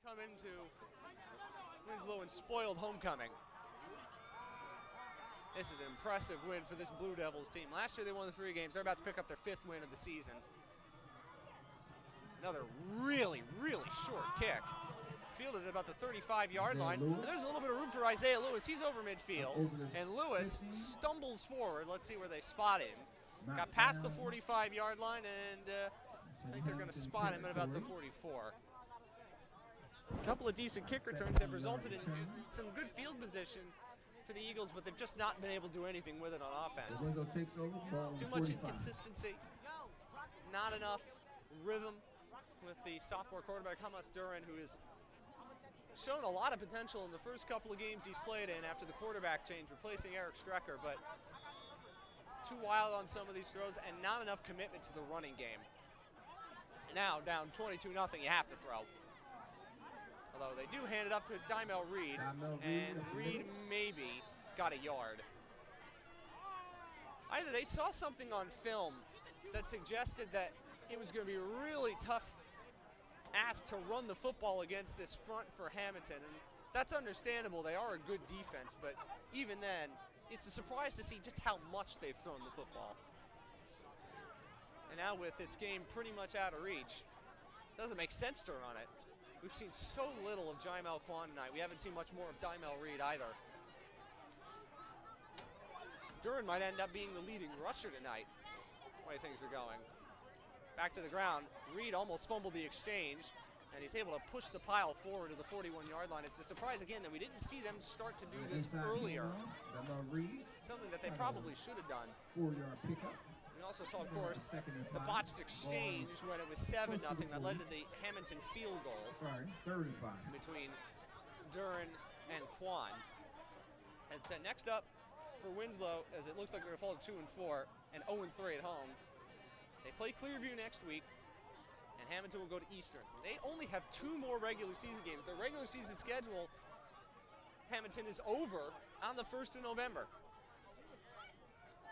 Come into Winslow and spoiled homecoming. This is an impressive win for this Blue Devils team. Last year they won the 3 games. They're about to pick up their 5th win of the season. Another really, really short kick. It's fielded at about the 35-yard line. And there's a little bit of room for Isaiah Lewis. He's over midfield. And Lewis stumbles forward. Let's see where they spot him. Got past the 45-yard line, and I think they're going to spot him at about the 44. A couple of decent kick returns have resulted in some good field position for the Eagles, but they've just not been able to do anything with it on offense. Too much inconsistency, not enough rhythm with the sophomore quarterback Hamas Duran, who has shown a lot of potential in the first couple of games he's played in after the quarterback change, replacing Eric Strecker, but too wild on some of these throws and not enough commitment to the running game. And now down 22-0, you have to throw. Although they do hand it off to Dymel Reed, and Reed maybe got a yard. Either they saw something on film that suggested that it was going to be a really tough ask to run the football against this front for Hammonton, and that's understandable. They are a good defense, but even then, it's a surprise to see just how much they've thrown the football. And now with its game pretty much out of reach, it doesn't make sense to run it. We've seen so little of Jaimel Kwan tonight. We haven't seen much more of Dymel Reed either. Duran might end up being the leading rusher tonight, the way things are going. Back to the ground. Reed almost fumbled the exchange, and he's able to push the pile forward to the 41-yard line. It's a surprise, again, that we didn't see them start to do this earlier. Something that they probably should have done. 4-yard pickup. We also saw, of course, the botched exchange when it was 7-0 that led to the Hammonton field goal. Between Duran and Kwan. And so next up for Winslow, as it looks like they're going to fall to 2-4 and 0-3 at home. They play Clearview next week, and Hammonton will go to Eastern. They only have 2 more regular season games. Their regular season schedule, Hammonton, is over on the 1st of November.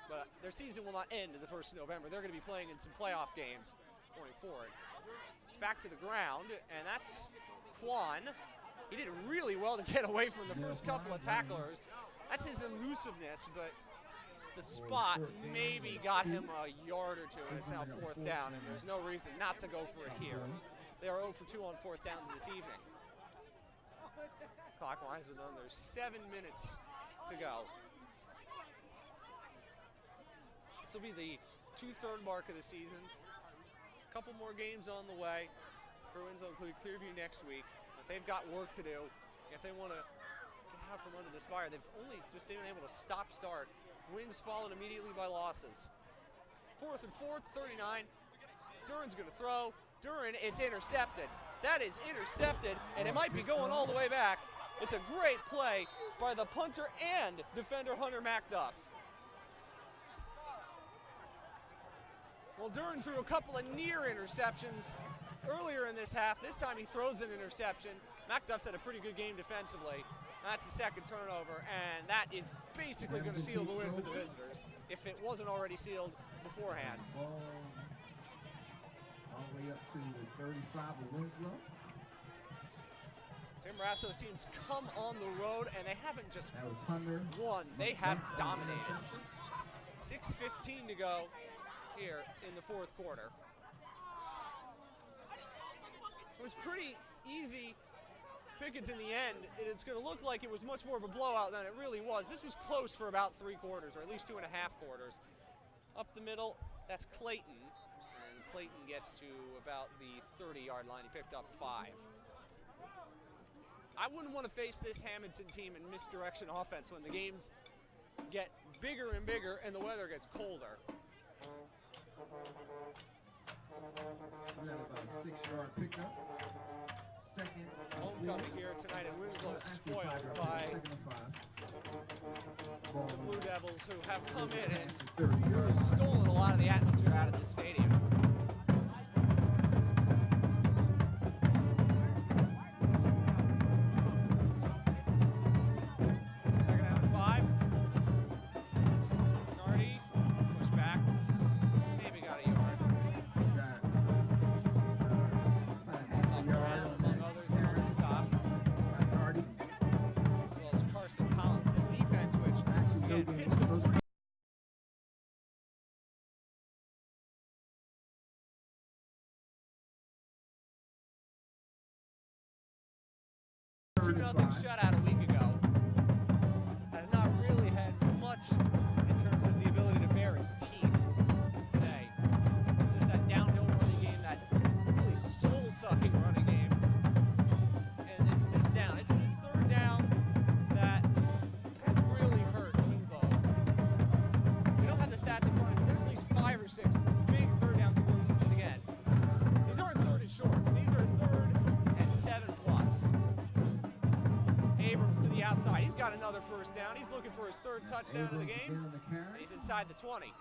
But their season will not end the 1st of November. They're going to be playing in some playoff games going forward. It's back to the ground, and that's Quan. He did really well to get away from the first couple of tacklers. That's his elusiveness, but the spot maybe got him a yard or two, and it's now 4th down, and there's no reason not to go for it here. They are 0 for 2 on 4th downs this evening. Clockwise with them, there's 7 minutes to go. This will be the 2/3 mark of the season. A couple more games on the way for Winslow, including Clearview next week. But they've got work to do if they want to get out from under this fire. They've only just been able to stop-start. Wins followed immediately by losses. 4th and 4, 39. Duran's going to throw. Duran, it's intercepted. That is intercepted, and it might be going all the way back. It's a great play by the punter and defender Hunter MacDuff. Well, Duran threw a couple of near interceptions earlier in this half. This time he throws an interception. MacDuff's had a pretty good game defensively. That's the second turnover, and that is basically going to seal the win for the visitors if it wasn't already sealed beforehand. All the way up to the 35 of Winslow. Tim Rasso's teams come on the road, and they haven't just won. They have dominated. 6:15 to go here in the 4th quarter. It was pretty easy pickings in the end. It's going to look like it was much more of a blowout than it really was. This was close for about 3 quarters, or at least 2.5 quarters. Up the middle, that's Clayton. And Clayton gets to about the 30-yard line. He picked up 5. I wouldn't want to face this Hammonton team in misdirection offense when the games get bigger and bigger and the weather gets colder. We have about a 6-yard pickup. Second. Homecoming here tonight at Winslow, spoiled by the Blue Devils, who have come in and stolen a lot of the atmosphere out of this stadium. Second down and 5. Nardi, push back, maybe got a yard. Nothing shutout a week ago. Has not really had much in terms of the ability to bear its teeth today. This is that downhill running game, that really soul-sucking running game. And it's this down. It's this 3rd down that has really hurt Winslow. We don't have the stats in front of me, but there are at least 5 or 6 big 3rd down conversions. And again, these aren't 3rd and shorts. These are 3rd and 7+. Abrams to the outside. He's got another 1st down. He's looking for his 3rd touchdown of the game. And he's inside the 20.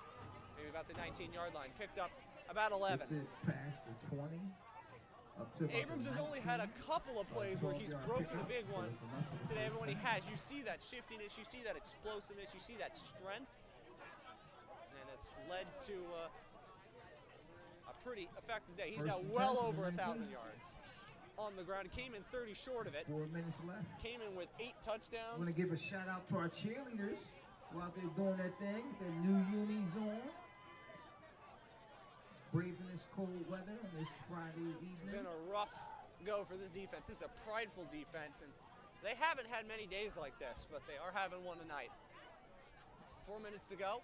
Maybe about the 19-yard line. Picked up about 11. Past the 20. Abrams has only had a couple of plays where he's broken a big one today. But when he has, you see that shiftiness, you see that explosiveness, you see that strength. And it's led to a pretty effective day. He's now well over 1,000 yards on the ground. He came in 30 short of it. 4 minutes left. Came in with 8 touchdowns. I want to give a shout out to our cheerleaders who out there doing their thing, their new unis on. Braving this cold weather on this Friday evening. It's been a rough go for this defense. This is a prideful defense, and they haven't had many days like this, but they are having one tonight. 4 minutes to go.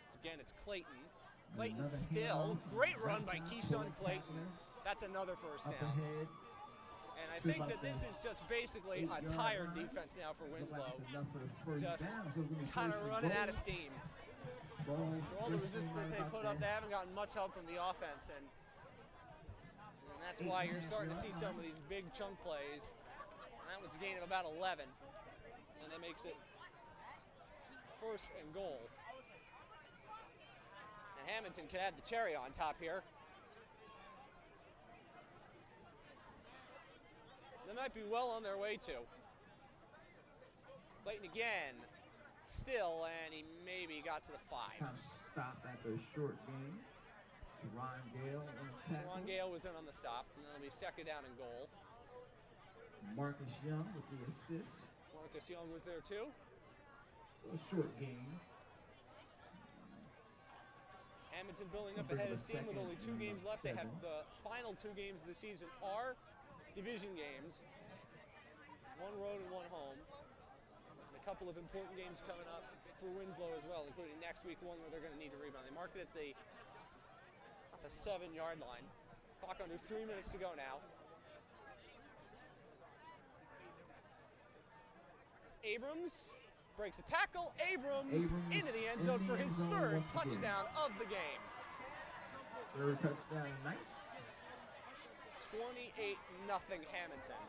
So again, it's Clayton. Clayton still. Great run by Keyshawn Clayton. That's another 1st down. And I think that this is just basically a tired defense now for Winslow. Just kind of running out of steam. For all the resistance that they put up, they haven't gotten much help from the offense. And that's why you're starting to see some of these big chunk plays. And that was a gain of about 11. And that makes it 1st and goal. Hammonton can add the cherry on top here. They might be well on their way to. Clayton again, still, and he maybe got to the 5. Stop after a short game. Teron Gale on the tackle. Teron Gale was in on the stop, and then it'll be second down and goal. Marcus Young with the assist. Marcus Young was there too. So a short game. Hammonton building up ahead of steam with only 2 games left. They have the final 2 games of the season are division games. 1 road and 1 home. And a couple of important games coming up for Winslow as well, including next week, one where they're going to need to rebound. They marked it at the 7-yard line. Clock under 3 minutes to go now. Abrams breaks a tackle. Abrams into the end zone for his 3rd touchdown of the game. 3rd touchdown tonight. 28-0 Hammonton.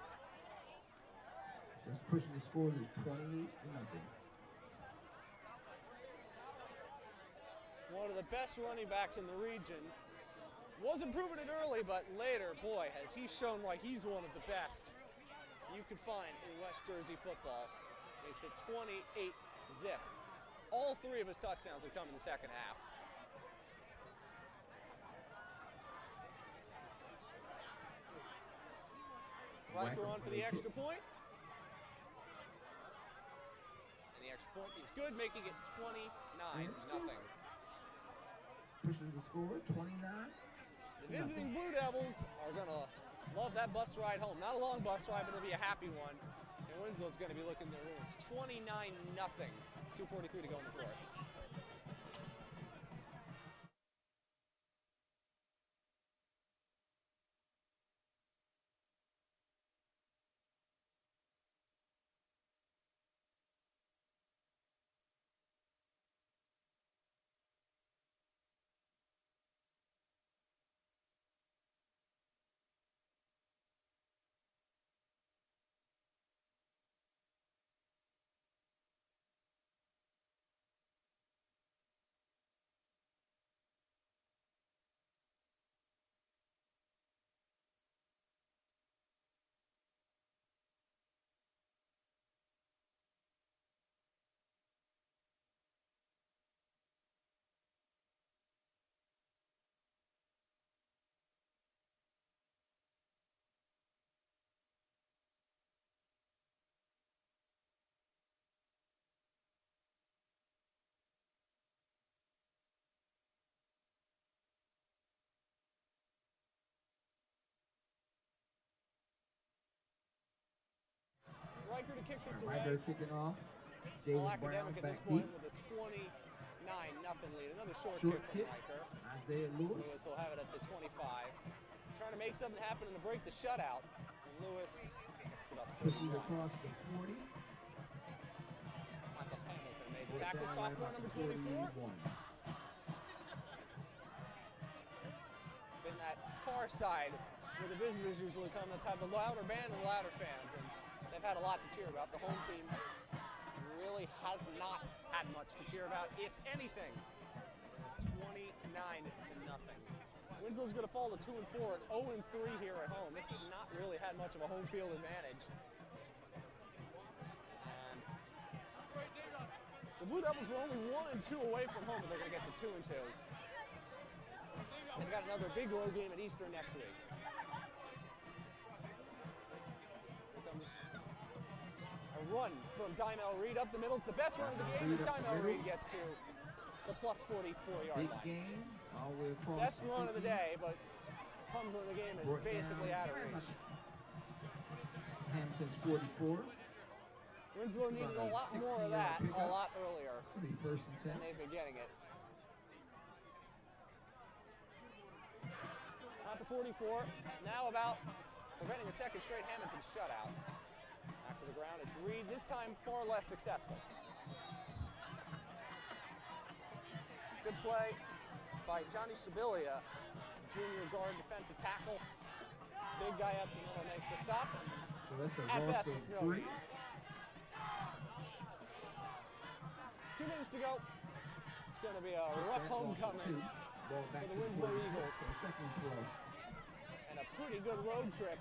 Just pushing the score to 28-0. One of the best running backs in the region. Wasn't proving it early, but later, boy, has he shown why he's one of the best you could find in West Jersey football. Makes it 28-0. All 3 of his touchdowns have come in the second half. Riker on for the extra point. And the extra point is good, making it 29-0. Pushes the score 29. The visiting Blue Devils are going to love that bus ride home. Not a long bus ride, but it'll be a happy one. And Winslow's going to be looking their wounds. 29-0. 2:43 to go in the 4th. Riker to kick this away. Riker kicking off. All Jalen Brown Academic at back this point deep. with a 29-0 lead. Another short kick. kick from Riker. Isaiah Lewis. Lewis will have it at the 25. Trying to make something happen in the break, the shutout. And Lewis gets to about 40. Pushes across the 40. Michael Hamilton made the tackle. Sophomore number 24. Been that far side where the visitors usually come. That's had the louder band and the louder fans. And they've had a lot to cheer about. The home team really has not had much to cheer about, if anything. It's 29-0. Winslow's going to fall to 2-4 and 0-3 here at home. This has not really had much of a home field advantage. And the Blue Devils were only 1-2 away from home, but they're going to get to 2-2. They've got another big road game at Easter next week. Here comes a run from Dymel Reed up the middle. It's the best run of the game, and Dymel Reed gets to the plus 44-yard line. Game, all the way across. Best run of the day, but comes when the game is basically out of reach. Hammonton's 44. Winslow needed a lot more of that a lot earlier. It'll be 1st and 10. And they've been getting it. Out to 44. Now about preventing a second straight Hammonton shutout. Back to the ground, it's Reed, this time far less successful. Good play by Johnny Sibilia, junior guard defensive tackle. Big guy up the middle makes the stop. So that's a At loss best, of it's no 3. 2 minutes to go. It's going to be a rough homecoming for the Winslow Eagles. Second 12. And a pretty good road trip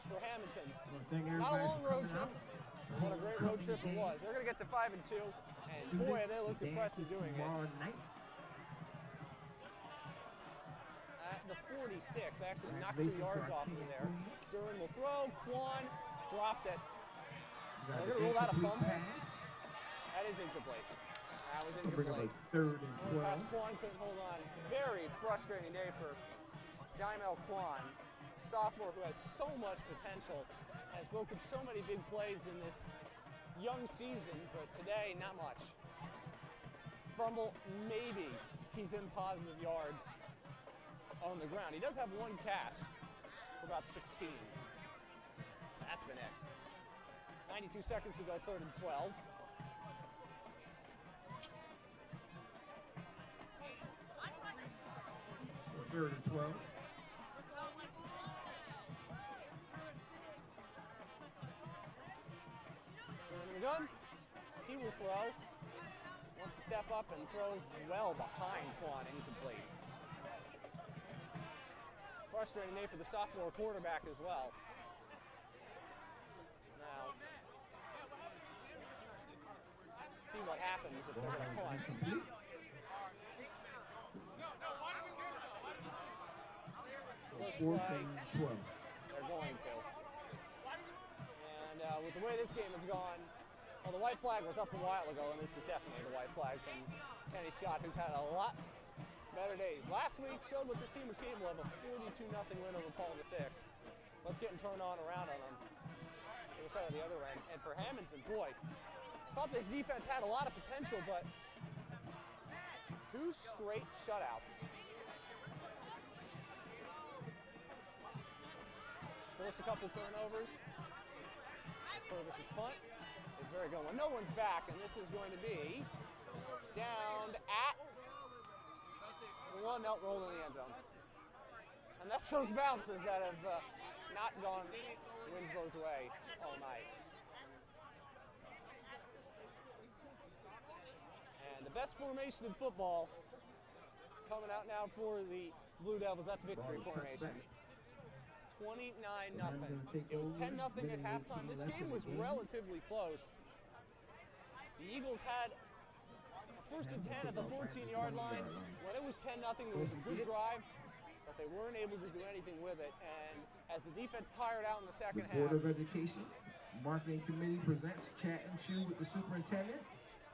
for Hammonton. Not a long road trip. What a great road trip it was. They're going to get to 5-2, and boy, they looked impressive doing it. Night. at the 46. They actually knocked 2 yards off of there. Duran will throw. Quan dropped it. They're going to rule out a fumble. That is incomplete. That was incomplete. Third and 12. Pass Quan couldn't hold on. Very frustrating day for Jaimel Quan, sophomore who has so much potential, has broken so many big plays in this young season, but today, not much. Fumble, maybe. He's in positive yards on the ground. He does have 1 catch for about 16. That's been it. 92 seconds to go, 3rd and 12. Third and 12. In the gun, he will throw. Wants to step up and throws well behind Quan, incomplete. Frustrating day for the sophomore quarterback as well. Now, see what happens if they're going to punt. Looks like 12. they're going to. And with the way this game has gone, well, the white flag was up a while ago, and this is definitely the white flag from Kenny Scott, who's had a lot better days. Last week showed what this team was capable of, a 42-0 win over Palmer 6. Let's get them turned on around on them. To the side of the other end. And for Hammonton, boy, thought this defense had a lot of potential, but 2 straight shutouts. Forced a couple turnovers. Purvis' punt is very good one. No one's back, and this is going to be down at the 1. No, rolled in the end zone. And that's those bounces that have not gone Winslow's way all night. And the best formation in football coming out now for the Blue Devils. That's victory formation. 29-0. It was 10-0 at halftime. This game was relatively close. The Eagles had a 1st and 10 at the 14-yard line. When it was 10-0, there was a good drive, but they weren't able to do anything with it. And as the defense tired out in the second half, Board of Education Marketing Committee presents Chat and Chew with the superintendent.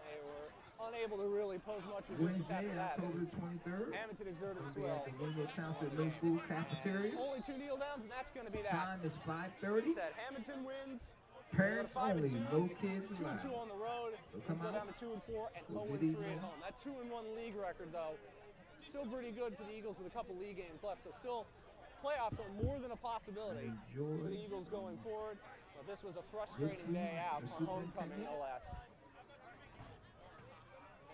They were unable to really pose much resistance Wednesday, after that. October 23rd. Hammonton exerted its Sunday will. at the Winslow Township Middle School cafeteria. Only 2 kneel downs, and that's going to be that. Time is 5:30. Said Hammonton wins. Parents only, no kids 2-2 allowed. on the road. So come Winslow down out. to 2-4 and Well, 0-3 good evening. at home. That 2-1 league record, though, still pretty good for the Eagles with a couple league games left. So still, playoffs are more than a possibility for the Eagles going forward. But this was a frustrating day out on homecoming, no less.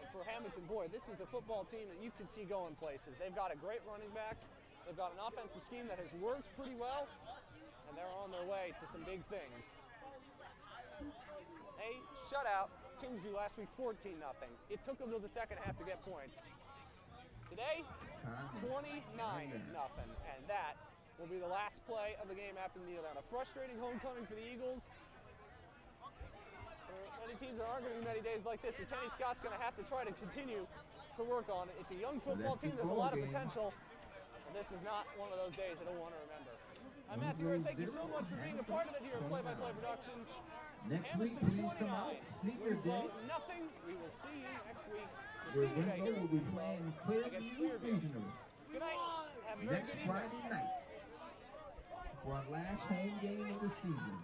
And for Hammonton, boy, this is a football team that you can see going places. They've got a great running back. They've got an offensive scheme that has worked pretty well, and they're on their way to some big things. A shutout, Kingsview last week, 14-0. It took them to the second half to get points. Today, 29-0, and that will be the last play of the game after the kneel down. A frustrating homecoming for the Eagles. For many teams, there aren't going to be many days like this, and Kenny Scott's going to have to try to continue to work on it. It's a young football team. There's a lot of potential, and this is not one of those days I don't want to remember. I'm Matthew Hurd. Thank you so much for being a part of it here at Play by Play Productions. Next week, Hammonton please come out. 29, Senior Winslow Day. nothing. We will see you next week for Where Senior Day Winslow here will be playing against Clearview Clearview. Regional Good night. Have a very next good evening. Friday night for our last home game of the season.